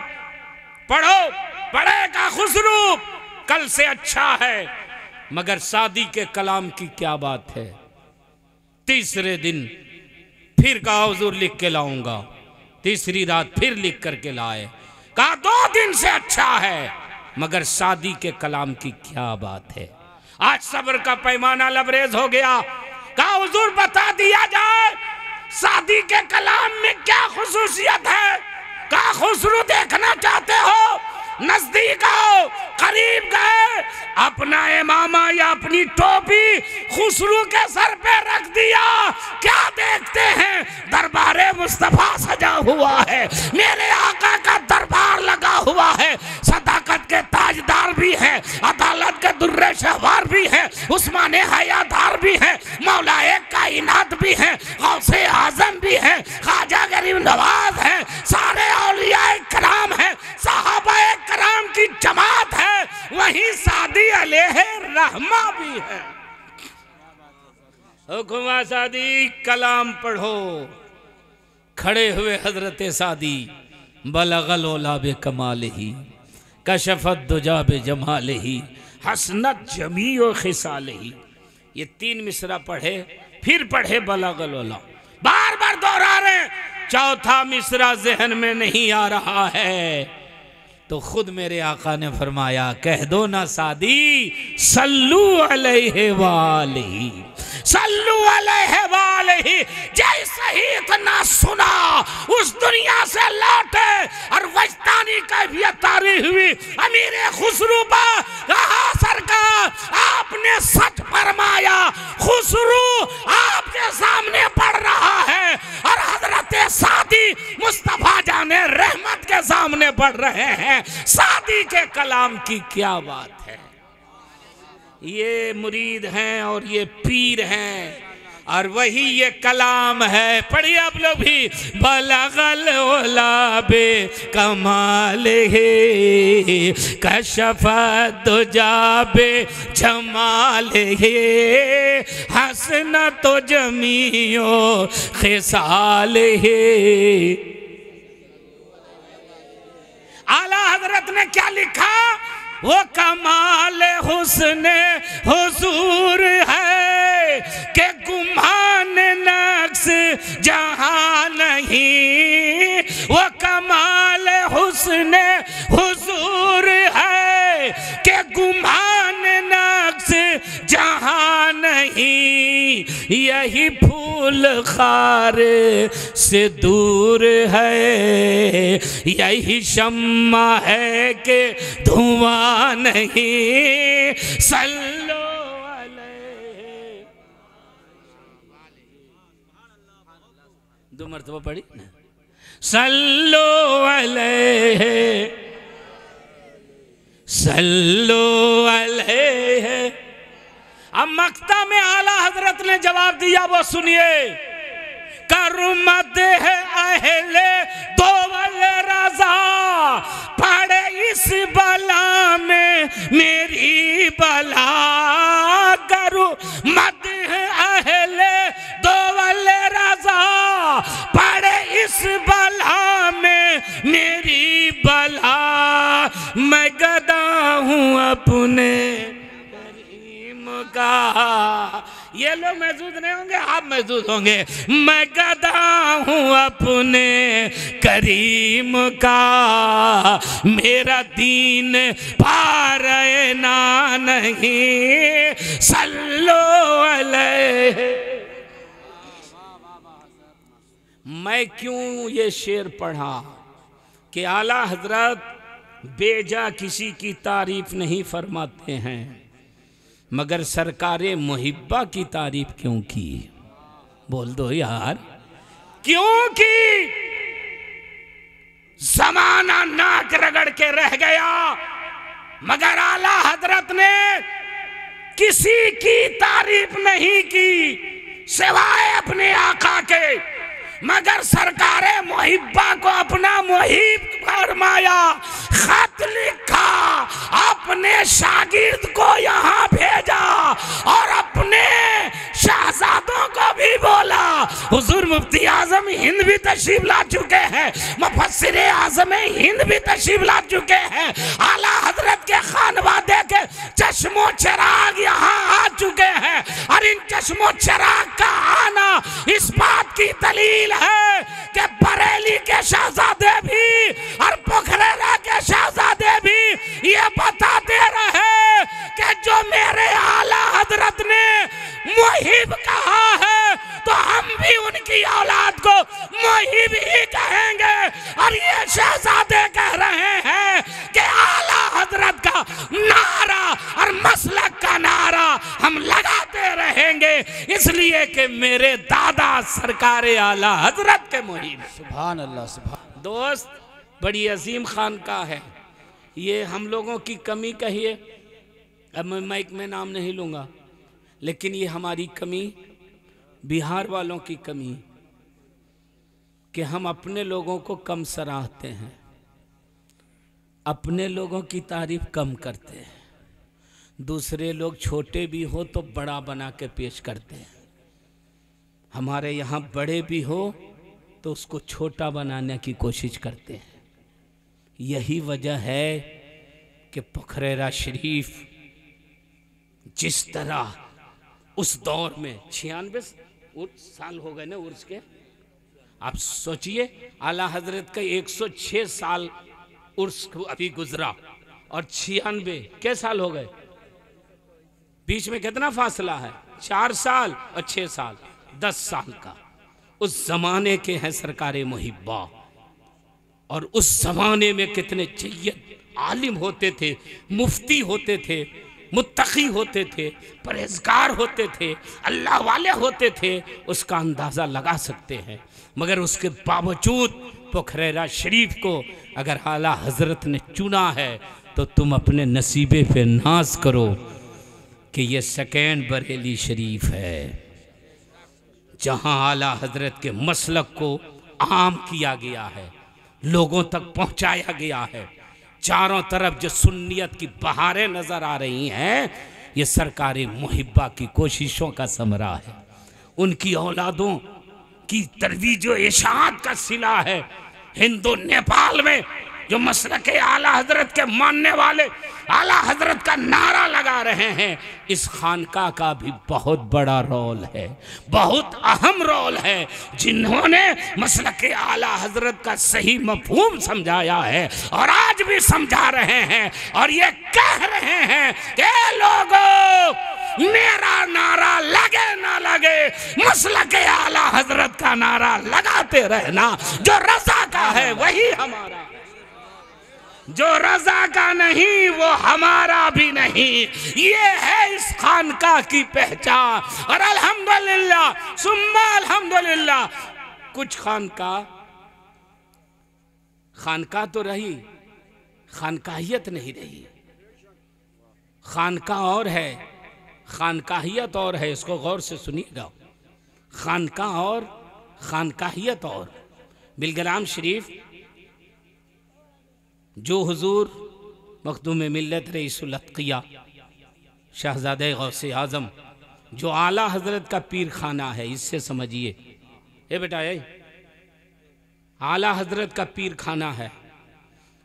पढ़ो। पढ़ेगा खुसरू, कल से अच्छा है, मगर सादी के कलाम की क्या बात है। तीसरे दिन फिर कहा हुजूर, लिख के लाऊंगा। तीसरी रात फिर लिख करके लाए। कहा 2 दिन से अच्छा है, मगर सादी के कलाम की क्या बात है। आज सब्र का पैमाना लबरेज हो गया। कहा हुजूर, बता दिया जाए सादी के कलाम में क्या खुसूसियत है। कहा खुसरू, देखना चाहते हो, नजदीक आओ। करीब गए, अपना इमामा या अपनी टोपी खुसरू के सर पे रख दिया। क्या देखते हैं, दरबारे मुस्तफा सजा हुआ है, मेरे आका का दरबार लगा हुआ है। सदाकत के ताजदार भी है, अदालत के दुर्रे शहवार भी है, उस्माने हयादार भी है, मौलाए कायनात भी है, गौसे आजम भी है, ख्वाजा गरीब नवाज है, सारे औलियाए कराम है, साहबाए कराम की जमात है, वहीं सादी अलैह रहमा भी है। हुक्मा सादी, कलाम पढ़ो। खड़े हुए हजरत सादी, बलगल ओला बे कमाल ही, कशफत दुजा बे जमाल ही, हसनत जमी और खिसाल ही। ये 3 मिसरा पढ़े, फिर पढ़े बलगल ओला, बार बार दोहरा रहे। चौथा मिसरा जहन में नहीं आ रहा है तो खुद मेरे आका ने फरमाया, कह दो ना सादी, सल्लू अलैहि वालही, सल्लू अलैहि वालही। जैसे ही इतना सुना, उस दुनिया से लौटे और वजदानी कैफियत तारी हुई। अमीर खुसरू बा कहा, सरकार आपने सच फरमाया, खुसरू आपके सामने पढ़ रहा है और हजरत सादी मुस्तफा जाने रहमत के सामने पढ़ रहे हैं। सादी के कलाम की क्या बात है। ये मुरीद हैं और ये पीर हैं, और वही ये कलाम है। पढ़िए आप लोग भी, बलगल ओला बे कमाल है, कशफत दुजा बे जमाल है, हसनत जमीओ खिसाल है। आला हजरत ने क्या लिखा, वो कमाल हुस्न हुजूर है कि गुमान नक्श जहां नहीं। वो कमाल हुस्न हुजूर है कि गुमान नक्श जहां नहीं। यही फूल खार से दूर है, यही शम्मा है कि धुआं नहीं। सल्लो अलैहि, दो मर्तबा पढ़ी ना, सल्लो अलैहि, सल्लो अलैहि। अब मक्ता में आला हजरत ने जवाब दिया, वो सुनिए। करमत है अहले दोवल रजा, पड़े इस बला में मेरी बला। करमत है अहले दोवल रजा, पड़े इस बला में मेरी बला। मैं गदा हूँ अपने का। ये लोग महसूस नहीं होंगे, आप महसूस होंगे। मैं गदा हूँ अपने करीम का, मेरा दीन पार ना नहीं। सल्लो अलैहि। मैं क्यों ये शेर पढ़ा कि आला हजरत बेजा किसी की तारीफ नहीं फरमाते हैं, मगर सरकारे मुहिब्बा की तारीफ क्यों की? बोल दो यार, क्यों की? जमाना नाक रगड़ के रह गया, मगर आला हजरत ने किसी की तारीफ नहीं की सिवाय अपने आका के, मगर सरकारे मुहिब्बा को अपना मुहिब फरमाया। खत लिखा, अपने शागिर्द को यहाँ भेजा और अपने शहजादों को भी बोला। हुजूर मुफ्ती आजम हिंद भी तशरीफ ला चुके हैं, मुफस्सिर आजम हिंद भी तशरीफ ला चुके हैं, आला हजरत के खानवादे के चश्मो चिराग यहाँ आ चुके हैं। और इन चश्मो चिराग का आना इस बात की दलील है कि बरेली के शहजादे भी और पोखरेरा के शहजादे भी ये बताते रहे कि जो मेरे आला हजरत ने मुहिब कहा है तो हम भी उनकी औलाद को मुहिब ही कहेंगे। और ये शहजादे कह रहे हैं कि आला हजरत का नारा और मसलक का नारा हम लगाते रहेंगे, इसलिए कि मेरे दादा सरकारे आला हजरत के मुहिब। सुभान अल्लाह, सुभान। दोस्त, बड़ी अजीम खानका है ये। हम लोगों की कमी कहिए, अब मैं माइक में नाम नहीं लूँगा, लेकिन ये हमारी कमी, बिहार वालों की कमी कि हम अपने लोगों को कम सराहते हैं, अपने लोगों की तारीफ कम करते हैं। दूसरे लोग छोटे भी हो तो बड़ा बना के पेश करते हैं, हमारे यहाँ बड़े भी हो तो उसको छोटा बनाने की कोशिश करते हैं। यही वजह है कि पोखरेरा शरीफ जिस तरह उस दौर में 96 साल हो गए ना उर्स के, आप सोचिए आला हजरत का 106 साल उर्स अभी गुजरा और 96 के साल हो गए, बीच में कितना फासला है? 4 साल और 6 साल, 10 साल का। उस जमाने के हैं सरकारे मुहिब्बा, और उस जमाने में कितने सैयद आलिम होते थे, मुफ्ती होते थे, मुत्तकी होते थे, परहेजगार होते थे, अल्लाह वाले होते थे, उसका अंदाज़ा लगा सकते हैं। मगर उसके बावजूद पोखरेरा शरीफ को अगर आला हजरत ने चुना है तो तुम अपने नसीबे पे नाज करो कि ये सेकेंड बरेली शरीफ है, जहाँ आला हजरत के मसलक को आम किया गया है, लोगों तक पहुँचाया गया है। चारों तरफ जो सुन्नियत की बहारें नज़र आ रही हैं, ये सरकारे मुहिब्बा की कोशिशों का समरा है, उनकी औलादों की तरवीज व इशाअत का सिला है। हिंदू नेपाल में जो मसलक आला हजरत के मानने वाले आला हजरत का नारा लगा रहे हैं, इस खानका का भी बहुत बड़ा रोल है, बहुत अहम रोल है। जिन्होंने मसलक आला हजरत का सही मफहूम समझाया है और आज भी समझा रहे हैं और ये कह रहे हैं कि लोगों, मेरा नारा लगे ना लगे, मसलक आला हजरत का नारा लगाते रहना। जो रज़ा का है वही हमारा, जो रज़ा का नहीं वो हमारा भी नहीं। ये है इस खानका की पहचान। और अल्हम्दुलिल्लाह सुम्मा अल्हम्दुलिल्लाह, कुछ खानका तो रही, खानकाहियत नहीं रही। खानका और है, खानकाहियत और है। इसको गौर से सुनिएगा, खानका और खानकाहियत और। बिलग्राम शरीफ जो हुजूर मखदूम मिल्लत रईसुल अत्किया शहजादे गौसे आज़म, जो आला हजरत का पीर खाना है, इससे समझिए। ये बेटा ये आला हजरत का पीर खाना है।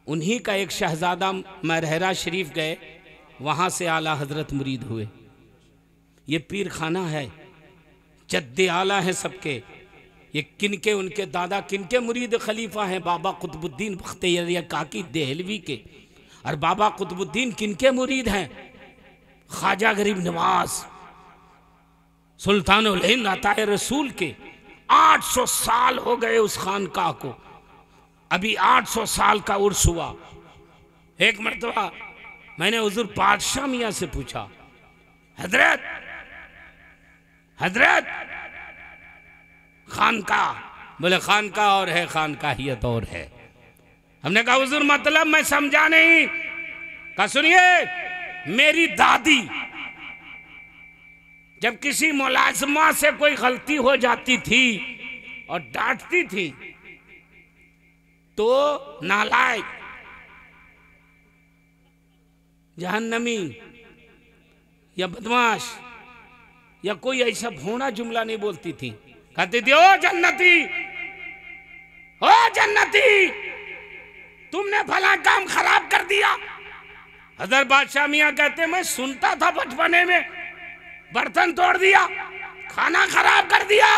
उन्हीं का एक शहजादा मरहरा शरीफ गए, वहाँ से आला हजरत मुरीद हुए। ये पीर खाना है, जद्दे आला है सबके। ये किनके, उनके दादा किनके मुरीद खलीफा हैं? बाबा कुतुबुद्दीन बख्तियार काकी देहलवी के। और बाबा कुतुबुद्दीन किनके मुरीद हैं? ख्वाजा गरीब नवाज सुल्तानुल हिंद अताए रसूल के। 800 साल हो गए उस खानका को, अभी 800 साल का उर्स हुआ। एक मरतबा मैंने हुजूर बादशाह मियाँ से पूछा, हजरत हजरत खानका? बोले खानका और है, खानकाहियत और है। हमने कहा हुजूर मतलब मैं समझा नहीं। कहा सुनिए, मेरी दादी जब किसी मुलाजमा से कोई गलती हो जाती थी और डांटती थी तो नालायक, जहन्नमी या बदमाश या कोई ऐसा भोंडा जुमला नहीं बोलती थी। कहती थी, ओ जन्नती, ओ जन्नती, तुमने भला काम खराब कर दिया। हजरत बादशाह मियाँ कहते, मैं सुनता था बचपने में, बर्तन तोड़ दिया, खाना खराब कर दिया।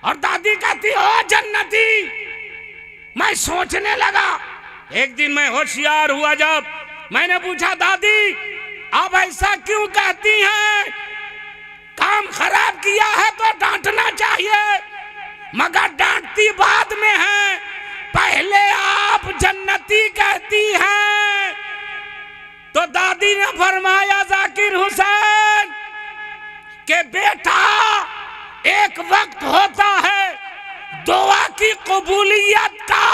और दादी कहती, ओ जन्नती। मैं सोचने लगा। एक दिन मैं होशियार हुआ, जब मैंने पूछा, दादी आप ऐसा क्यों कहती हैं? काम खराब किया है तो डांटना चाहिए, मगर डांटती बाद में है, पहले आप जन्नती कहती हैं। तो दादी ने फरमाया, जाकिर हुसैन के बेटा, एक वक्त होता है दुआ की कबूलियत का,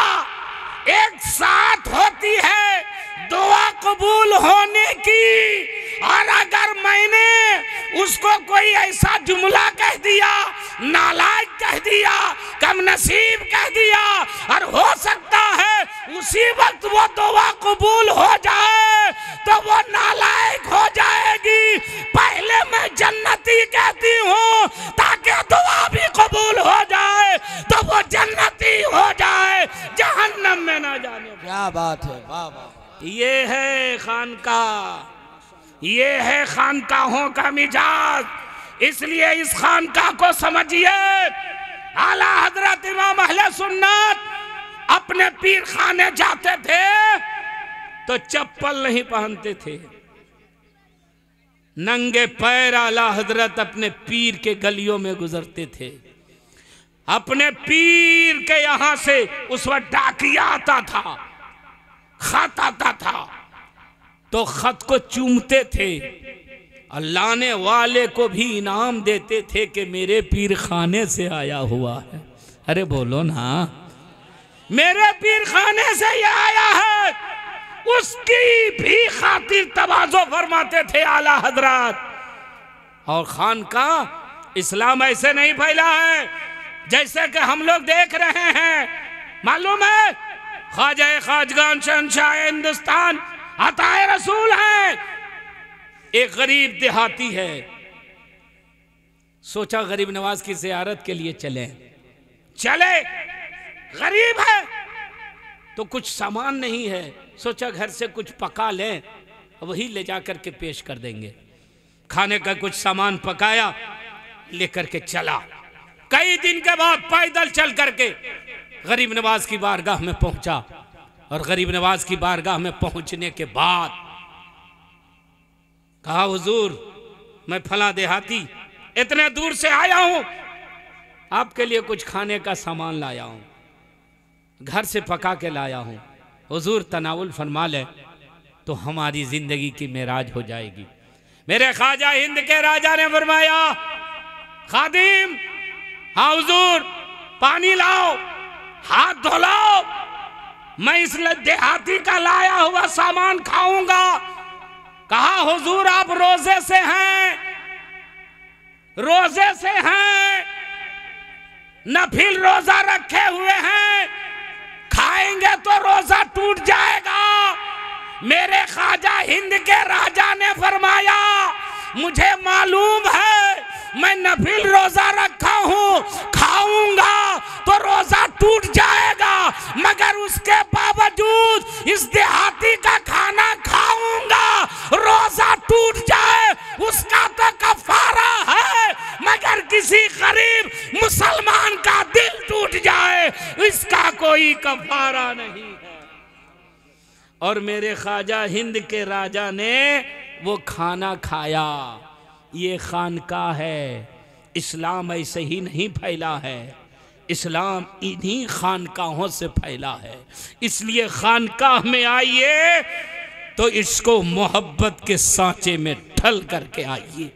एक साथ होती है दुआ कबूल होने की। और अगर मैंने उसको कोई ऐसा जुमला कह दिया, नालायक कह दिया, कम नसीब कह दिया, और हो सकता है उसी वक्त वो दुआ कबूल हो जाए, तो वो नालायक हो जाएगी। पहले मैं जन्नती कहती हूँ ताकि दुआ भी कबूल हो जाए, तो वो जन्नती हो जाए, जहन्नम में ना जाने। क्या बात है, वाह वाह। ये है खानका, ये है खानकाहों का मिजाज। इसलिए इस खानका को समझिए। आला हजरत इमाम अहले सुन्नत अपने पीर खाने जाते थे तो चप्पल नहीं पहनते थे, नंगे पैर आला हजरत अपने पीर के गलियों में गुजरते थे। अपने पीर के यहां से उस वक्त डाकिया आता था, खत आता था, तो खत को चूमते थे और लाने वाले को भी इनाम देते थे कि मेरे पीर खाने से आया हुआ है। अरे बोलो ना, मेरे पीर खाने से ये आया है, उसकी भी खातिर तवाज़ो फरमाते थे आला हजरत। और खानका इस्लाम ऐसे नहीं फैला है जैसे कि हम लोग देख रहे हैं। मालूम है, ख्वाजा खाजगान शहंशाह हिंदुस्तान अताए रसूल है, एक गरीब देहाती है, सोचा गरीब नवाज की ज़ियारत के लिए चले, गरीब है तो कुछ सामान नहीं है, सोचा घर से कुछ पका लें, वही ले जा कर के पेश कर देंगे। खाने का कुछ सामान पकाया, लेकर के चला। कई दिन के बाद पैदल चल करके गरीब नवाज की बारगाह में पहुंचा, और गरीब नवाज की बारगाह में पहुंचने के बाद कहा, हुजूर मैं फला देहाती इतने दूर से आया हूं, आपके लिए कुछ खाने का सामान लाया हूं, घर से पका के लाया हूं, हुजूर तनावुल फरमा ले तो हमारी जिंदगी की मेराज हो जाएगी। मेरे ख्वाजा हिंद के राजा ने फरमाया, खादिम हाँ हुजूर पानी लाओ, हाथ धो लाओ, मैं इस देहाती का लाया हुआ सामान खाऊंगा। कहा, हुजूर आप रोजे से हैं, रोजे से हैं, नफिल रोजा रखे हुए हैं, खाएंगे तो रोजा टूट जाएगा। मेरे ख्वाजा हिंद के राजा ने फरमाया, मुझे मालूम है मैं नफिल रोजा रखा हूं, खाऊंगा तो रोजा टूट जाएगा, मगर उसके बावजूद इस देहाती का खाना खाऊंगा, रोजा टूट जाए उसका तो कफारा है, मगर किसी गरीब मुसलमान का दिल टूट जाए इसका कोई कफारा नहीं है। और मेरे ख्वाजा हिंद के राजा ने वो खाना खाया। ये खानकाह है, इस्लाम ऐसे ही नहीं फैला है, इस्लाम इन्हीं खानकाहों से फैला है। इसलिए खानकाह में आइए तो इसको मोहब्बत के सांचे में ढल करके आइए,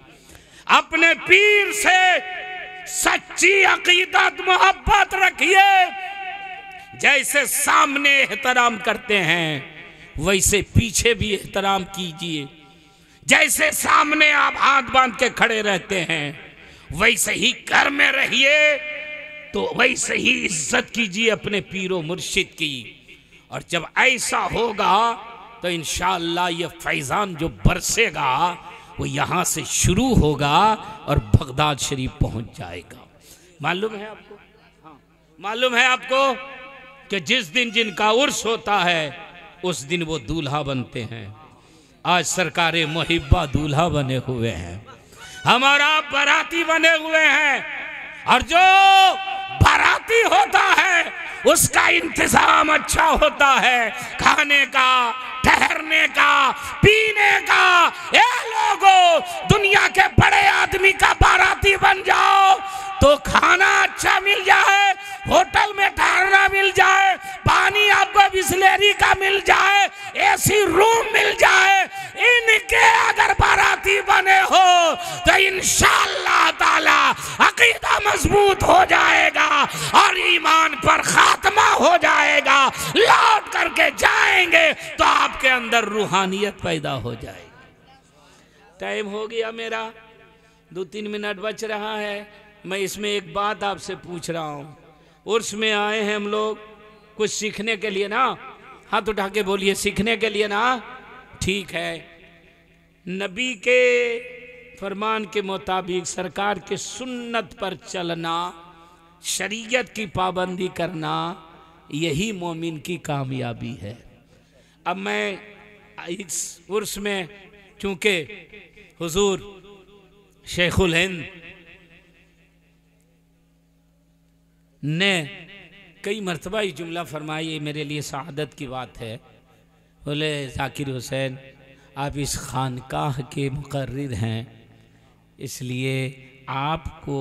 अपने पीर से सच्ची अकीदत मोहब्बत रखिए। जैसे सामने एहतराम करते हैं वैसे पीछे भी एहतराम कीजिए, जैसे सामने आप हाथ बांध के खड़े रहते हैं वैसे ही घर में रहिए, तो वैसे ही इज्जत कीजिए अपने पीरो मुर्शिद की। और जब ऐसा होगा तो इंशाअल्लाह ये फैजान जो बरसेगा वो यहाँ से शुरू होगा और बगदाद शरीफ पहुँच जाएगा। मालूम है आपको, हाँ मालूम है आपको कि जिस दिन जिनका उर्स होता है उस दिन वो दूल्हा बनते हैं। आज सरकारे मुहिब्बा दूल्हा बने हुए हैं, हमारा बाराती बने हुए हैं, और जो बाराती होता है उसका इंतजाम अच्छा होता है, खाने का, ठहरने का, पीने का। ए लोगों, दुनिया के बड़े आदमी का बाराती बन जाओ तो खाना अच्छा मिल जाए, होटल में ठहरना मिल जाए, पानी आपको बिस्लेरी का मिल जाए, एसी रूम मिल जाए। इनके अगर बाराती बने हो तो इंशाअल्लाह ताला अकीदा मजबूत हो जाएगा और ईमान पर खात्मा हो जाएगा। लौट करके जाएंगे तो आपके अंदर रूहानियत पैदा हो जाएगी। टाइम हो गया मेरा, 2-3 मिनट बच रहा है। मैं इसमें एक बात आपसे पूछ रहा हूँ, उर्स में आए हैं हम लोग कुछ सीखने के लिए ना, हाथ उठा के बोलिए सीखने के लिए ना, ठीक है। नबी के फरमान के मुताबिक सरकार के सुन्नत पर चलना, शरीयत की पाबंदी करना, यही मोमिन की कामयाबी है। अब मैं इस उर्स में चूँकि हुजूर शेखुल हिंद ने कई मरतबा ये जुमला फरमाई, ये मेरे लिए सआदत की बात है। बोले जाकिर हुसैन आप इस खानकाह के मुकर्रिर हैं, इसलिए आपको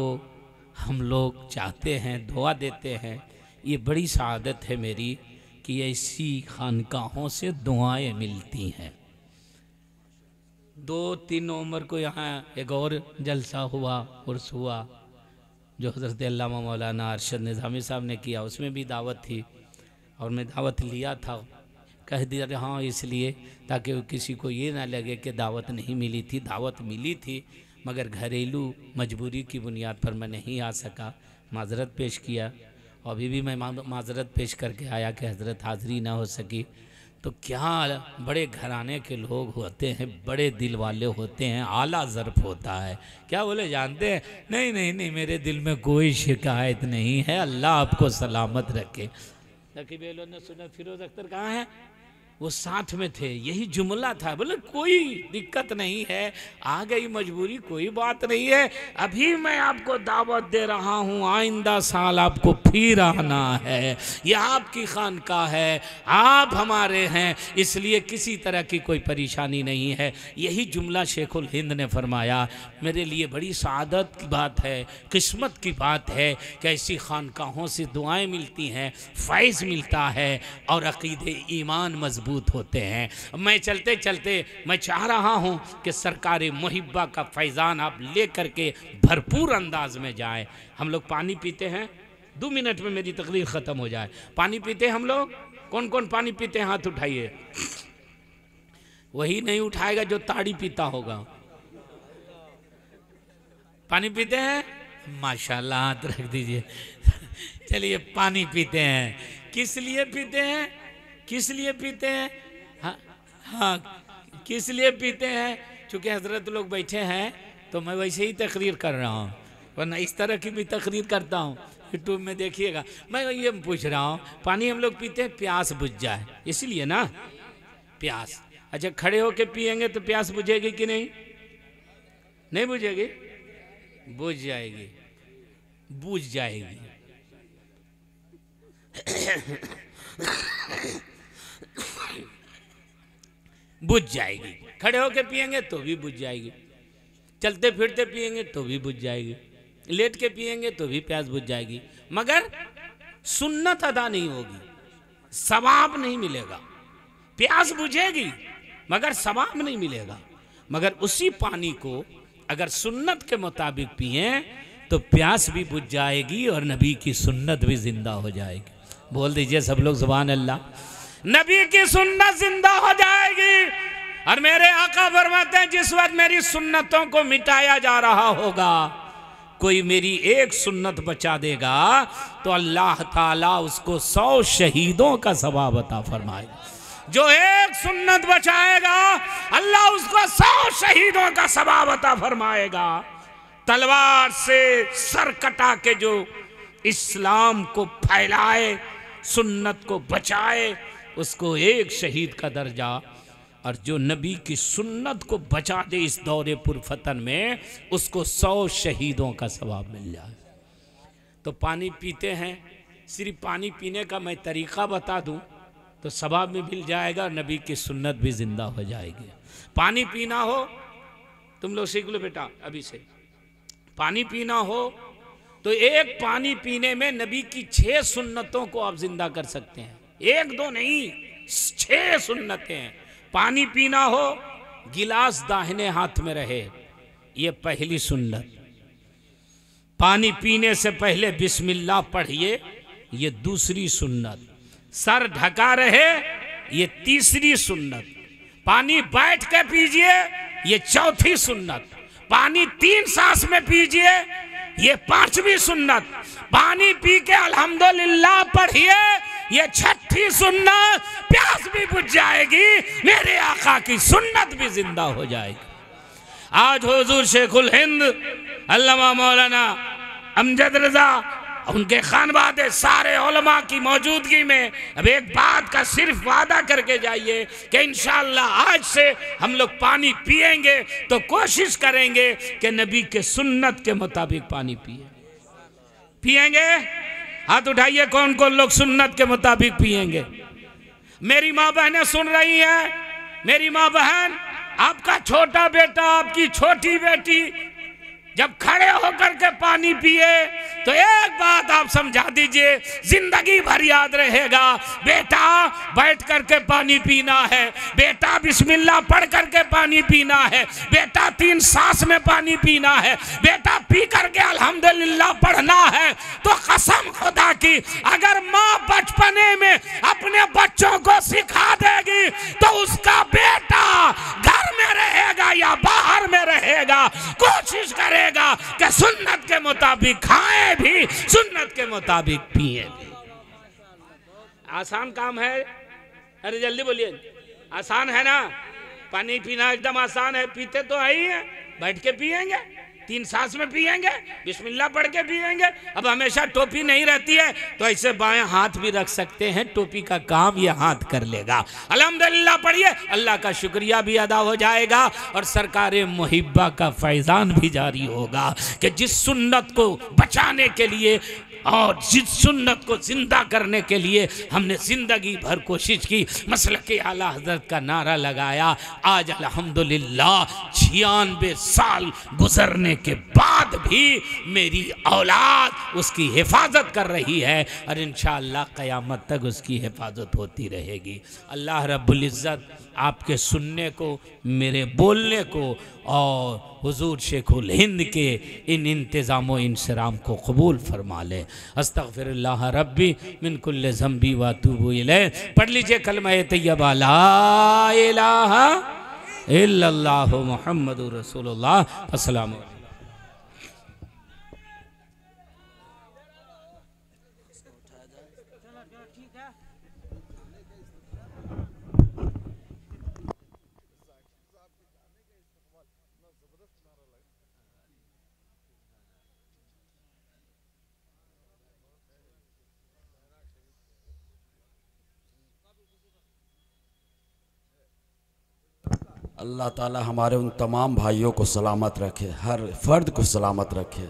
हम लोग चाहते हैं, दुआ देते हैं। ये बड़ी सआदत है मेरी कि ऐसी खानकाहों से दुआएं मिलती हैं। 2-3 नवंबर को यहाँ एक और जलसा हुआ, उर्स हुआ, जो हज़रत अल्लामा मौलाना अरशद निज़ामी साहब ने किया, उसमें भी दावत थी और मैं दावत लिया था। कह दिया हाँ, इसलिए ताकि किसी को ये ना लगे कि दावत नहीं मिली थी। दावत मिली थी मगर घरेलू मजबूरी की बुनियाद पर मैं नहीं आ सका, माजरत पेश किया। अभी भी मैं माजरत पेश करके आया कि हज़रत हाज़री ना हो सकी। तो क्या बड़े घराने के लोग होते हैं, बड़े दिल वाले होते हैं, आला ज़र्फ़ होता है। क्या बोले जानते हैं, नहीं नहीं नहीं, मेरे दिल में कोई शिकायत नहीं है, अल्लाह आपको सलामत रखे। नकीब अहलों ने सुना फिरोज अख्तर कहाँ है, वो साथ में थे, यही जुमला था। बोले कोई दिक्कत नहीं है, आ गई मजबूरी, कोई बात नहीं है, अभी मैं आपको दावत दे रहा हूँ, आइंदा साल आपको फिर आना है, यह आपकी खानकाह है, आप हमारे हैं, इसलिए किसी तरह की कोई परेशानी नहीं है। यही जुमला शेखुल हिंद ने फरमाया। मेरे लिए बड़ी सआदत की बात है, किस्मत की बात है कि ऐसी खानकाहों से दुआएं मिलती हैं, फैज़ मिलता है और अक़ीदे ईमान मजबूत होते हैं। मैं चलते चलते मैं चाह रहा हूं कि सरकार मुहिब्बा का फैज़ान आप ले करके भरपूर अंदाज में जाएं। हम लोग पानी पीते हैं, 2 मिनट में मेरी तकरीर ख़त्म हो जाए। पानी पीते हैं हम लोग, कौन कौन पानी पीते हैं हाथ उठाइए। वही नहीं उठाएगा जो ताड़ी पीता होगा। पानी पीते हैं, माशाल्लाह हाथ रख दीजिए। चलिए पानी पीते हैं, किस लिए पीते हैं, किस लिए पीते हैं, हाँ हाँ किस लिए पीते हैं। चूँकि हजरत लोग बैठे हैं तो मैं वैसे ही तकरीर कर रहा हूँ, वरना इस तरह की भी तकरीर करता हूँ, यूट्यूब में देखिएगा। मैं ये पूछ रहा हूँ, पानी हम लोग पीते हैं प्यास बुझ जाए, इसलिए ना, प्यास। अच्छा खड़े होके पिएंगे तो प्यास बुझेगी कि नहीं, नहीं बुझेगी, बुझ जाएगी, बुझ जाएगी। बुझ जाएगी, खड़े होके पिएंगे तो भी बुझ जाएगी, चलते फिरते पिएंगे तो भी बुझ जाएगी, लेट के पिएंगे तो भी प्यास बुझ जाएगी, मगर सुन्नत अदा नहीं होगी, सवाब नहीं मिलेगा। प्यास बुझेगी मगर सवाब नहीं मिलेगा। मगर उसी पानी को अगर सुन्नत के मुताबिक पिए तो प्यास भी बुझ जाएगी और नबी की सुन्नत भी जिंदा हो जाएगी। बोल दीजिए सब लोग सुभान अल्लाह। नबी की सुन्नत जिंदा हो जाएगी। और मेरे आका फरमाते हैं जिस वक्त मेरी सुन्नतों को मिटाया जा रहा होगा, कोई मेरी एक सुन्नत बचा देगा तो अल्लाह ताला उसको 100 शहीदों का सवाब अता फरमाएगा। जो एक सुन्नत बचाएगा अल्लाह उसको 100 शहीदों का सवाब अता फरमाएगा। तलवार से सर कटा के जो इस्लाम को फैलाए, सुन्नत को बचाए, उसको एक शहीद का दर्जा, और जो नबी की सुन्नत को बचा दे इस दौरे पुरफतन में, उसको 100 शहीदों का सवाब मिल जाए। तो पानी पीते हैं, सिर्फ पानी पीने का मैं तरीक़ा बता दूं तो सवाब में मिल जाएगा, नबी की सुन्नत भी जिंदा हो जाएगी। पानी पीना हो, तुम लोग सीख लो बेटा अभी से, पानी पीना हो तो एक पानी पीने में नबी की 6 सुन्नतों को आप जिंदा कर सकते हैं। 1 2 नहीं, 6 सुन्नतें हैं। पानी पीना हो, गिलास दाहिने हाथ में रहे, ये पहली सुन्नत। पानी पीने से पहले बिस्मिल्लाह पढ़िए, ये दूसरी सुन्नत। सर ढका रहे, ये तीसरी सुन्नत। पानी बैठ के पीजिए, ये चौथी सुन्नत। पानी 3 सांस में पीजिए, ये 5वीं सुन्नत। पानी पी के अल्हम्दुलिल्लाह पढ़िए, ये 6ठी सुन्नत। प्यास भी बुझ जाएगी, मेरे आका की सुन्नत भी जिंदा हो जाएगी। आज हुजूर शेखुल हिंद अल्लामा मौलाना अमजद रजा, उनके खानवादे सारे उलमा की मौजूदगी में अब एक बात का सिर्फ वादा करके जाइए कि इंशाअल्लाह आज से हम लोग पानी पिएंगे तो कोशिश करेंगे कि नबी के सुन्नत के मुताबिक पानी पिएंगे। हाथ उठाइए कौन कौन लोग सुन्नत के मुताबिक पिएंगे। मेरी माँ बहनें सुन रही हैं, मेरी माँ बहन, आपका छोटा बेटा, आपकी छोटी बेटी जब खड़े होकर के पानी पिए तो एक बात आप समझा दीजिए, जिंदगी भर याद रहेगा। बेटा बैठ करके पानी पीना है, बेटा बिस्मिल्लाह पढ़ करके पानी पीना है, बेटा 3 सांस में पानी पीना है, बेटा पी करके अल्हम्दुलिल्लाह पढ़ना है। तो कसम खुदा की, अगर माँ बचपने में अपने बच्चों को सिखा देगी तो उसका बेटा घर में रहेगा या बाहर में रहेगा, कोशिश करेगा कि सुन्नत के मुताबिक खाए भी, सुन्नत के मुताबिक पिए भी। आसान काम है, अरे जल्दी बोलिए, आसान है ना? पानी पीना एकदम आसान है, पीते तो है ही है, बैठ के पिएंगे, 3 सांस में पिएंगे, बिस्मिल्लाह पढ़ के पिएंगे। अब हमेशा टोपी नहीं रहती है तो ऐसे बाएं हाथ भी रख सकते हैं, टोपी का काम ये हाथ कर लेगा। अल्हम्दुलिल्लाह पढ़िए, अल्लाह का शुक्रिया भी अदा हो जाएगा और सरकारे मुहिब्बा का फैज़ान भी जारी होगा कि जिस सुन्नत को बचाने के लिए और जिस सुन्नत को जिंदा करने के लिए हमने ज़िंदगी भर कोशिश की, मसलक आला हज़रत का नारा लगाया, आज अल्हम्दुलिल्लाह 96 साल गुजरने के बाद भी मेरी औलाद उसकी हिफाजत कर रही है और इंशाअल्लाह क़यामत तक उसकी हिफाजत होती रहेगी। अल्लाह रब्बुल इज़्ज़त आपके सुनने को, मेरे बोलने को और हुजूर शेखुल हिंद के इन इंतज़ाम इंसराम को कबूल फरमा ले। अस्तग़फिरुल्लाह रब्बी मिन कुल्लि ज़ंबी व अतूबु इलैह। पढ़ लीजिए कलमा तैयबा ला इलाहा इल्लल्लाहु मुहम्मदुर रसूलुल्लाह। अस्सलामु अलैकुम। अल्लाह ताला हमारे उन तमाम भाइयों को सलामत रखे, हर फ़र्द को सलामत रखे।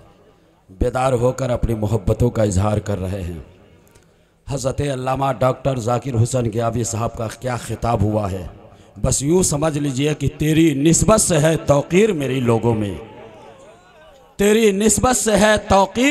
बेदार होकर अपनी मोहब्बतों का इजहार कर रहे हैं। हज़रत अल्लामा डॉक्टर ज़ाकिर हुसैन गियावी साहब का क्या खिताब हुआ है, बस यूँ समझ लीजिए कि तेरी निस्बत से है तौक़ीर मेरी लोगों में, तेरी निस्बत से है तौक़ीर।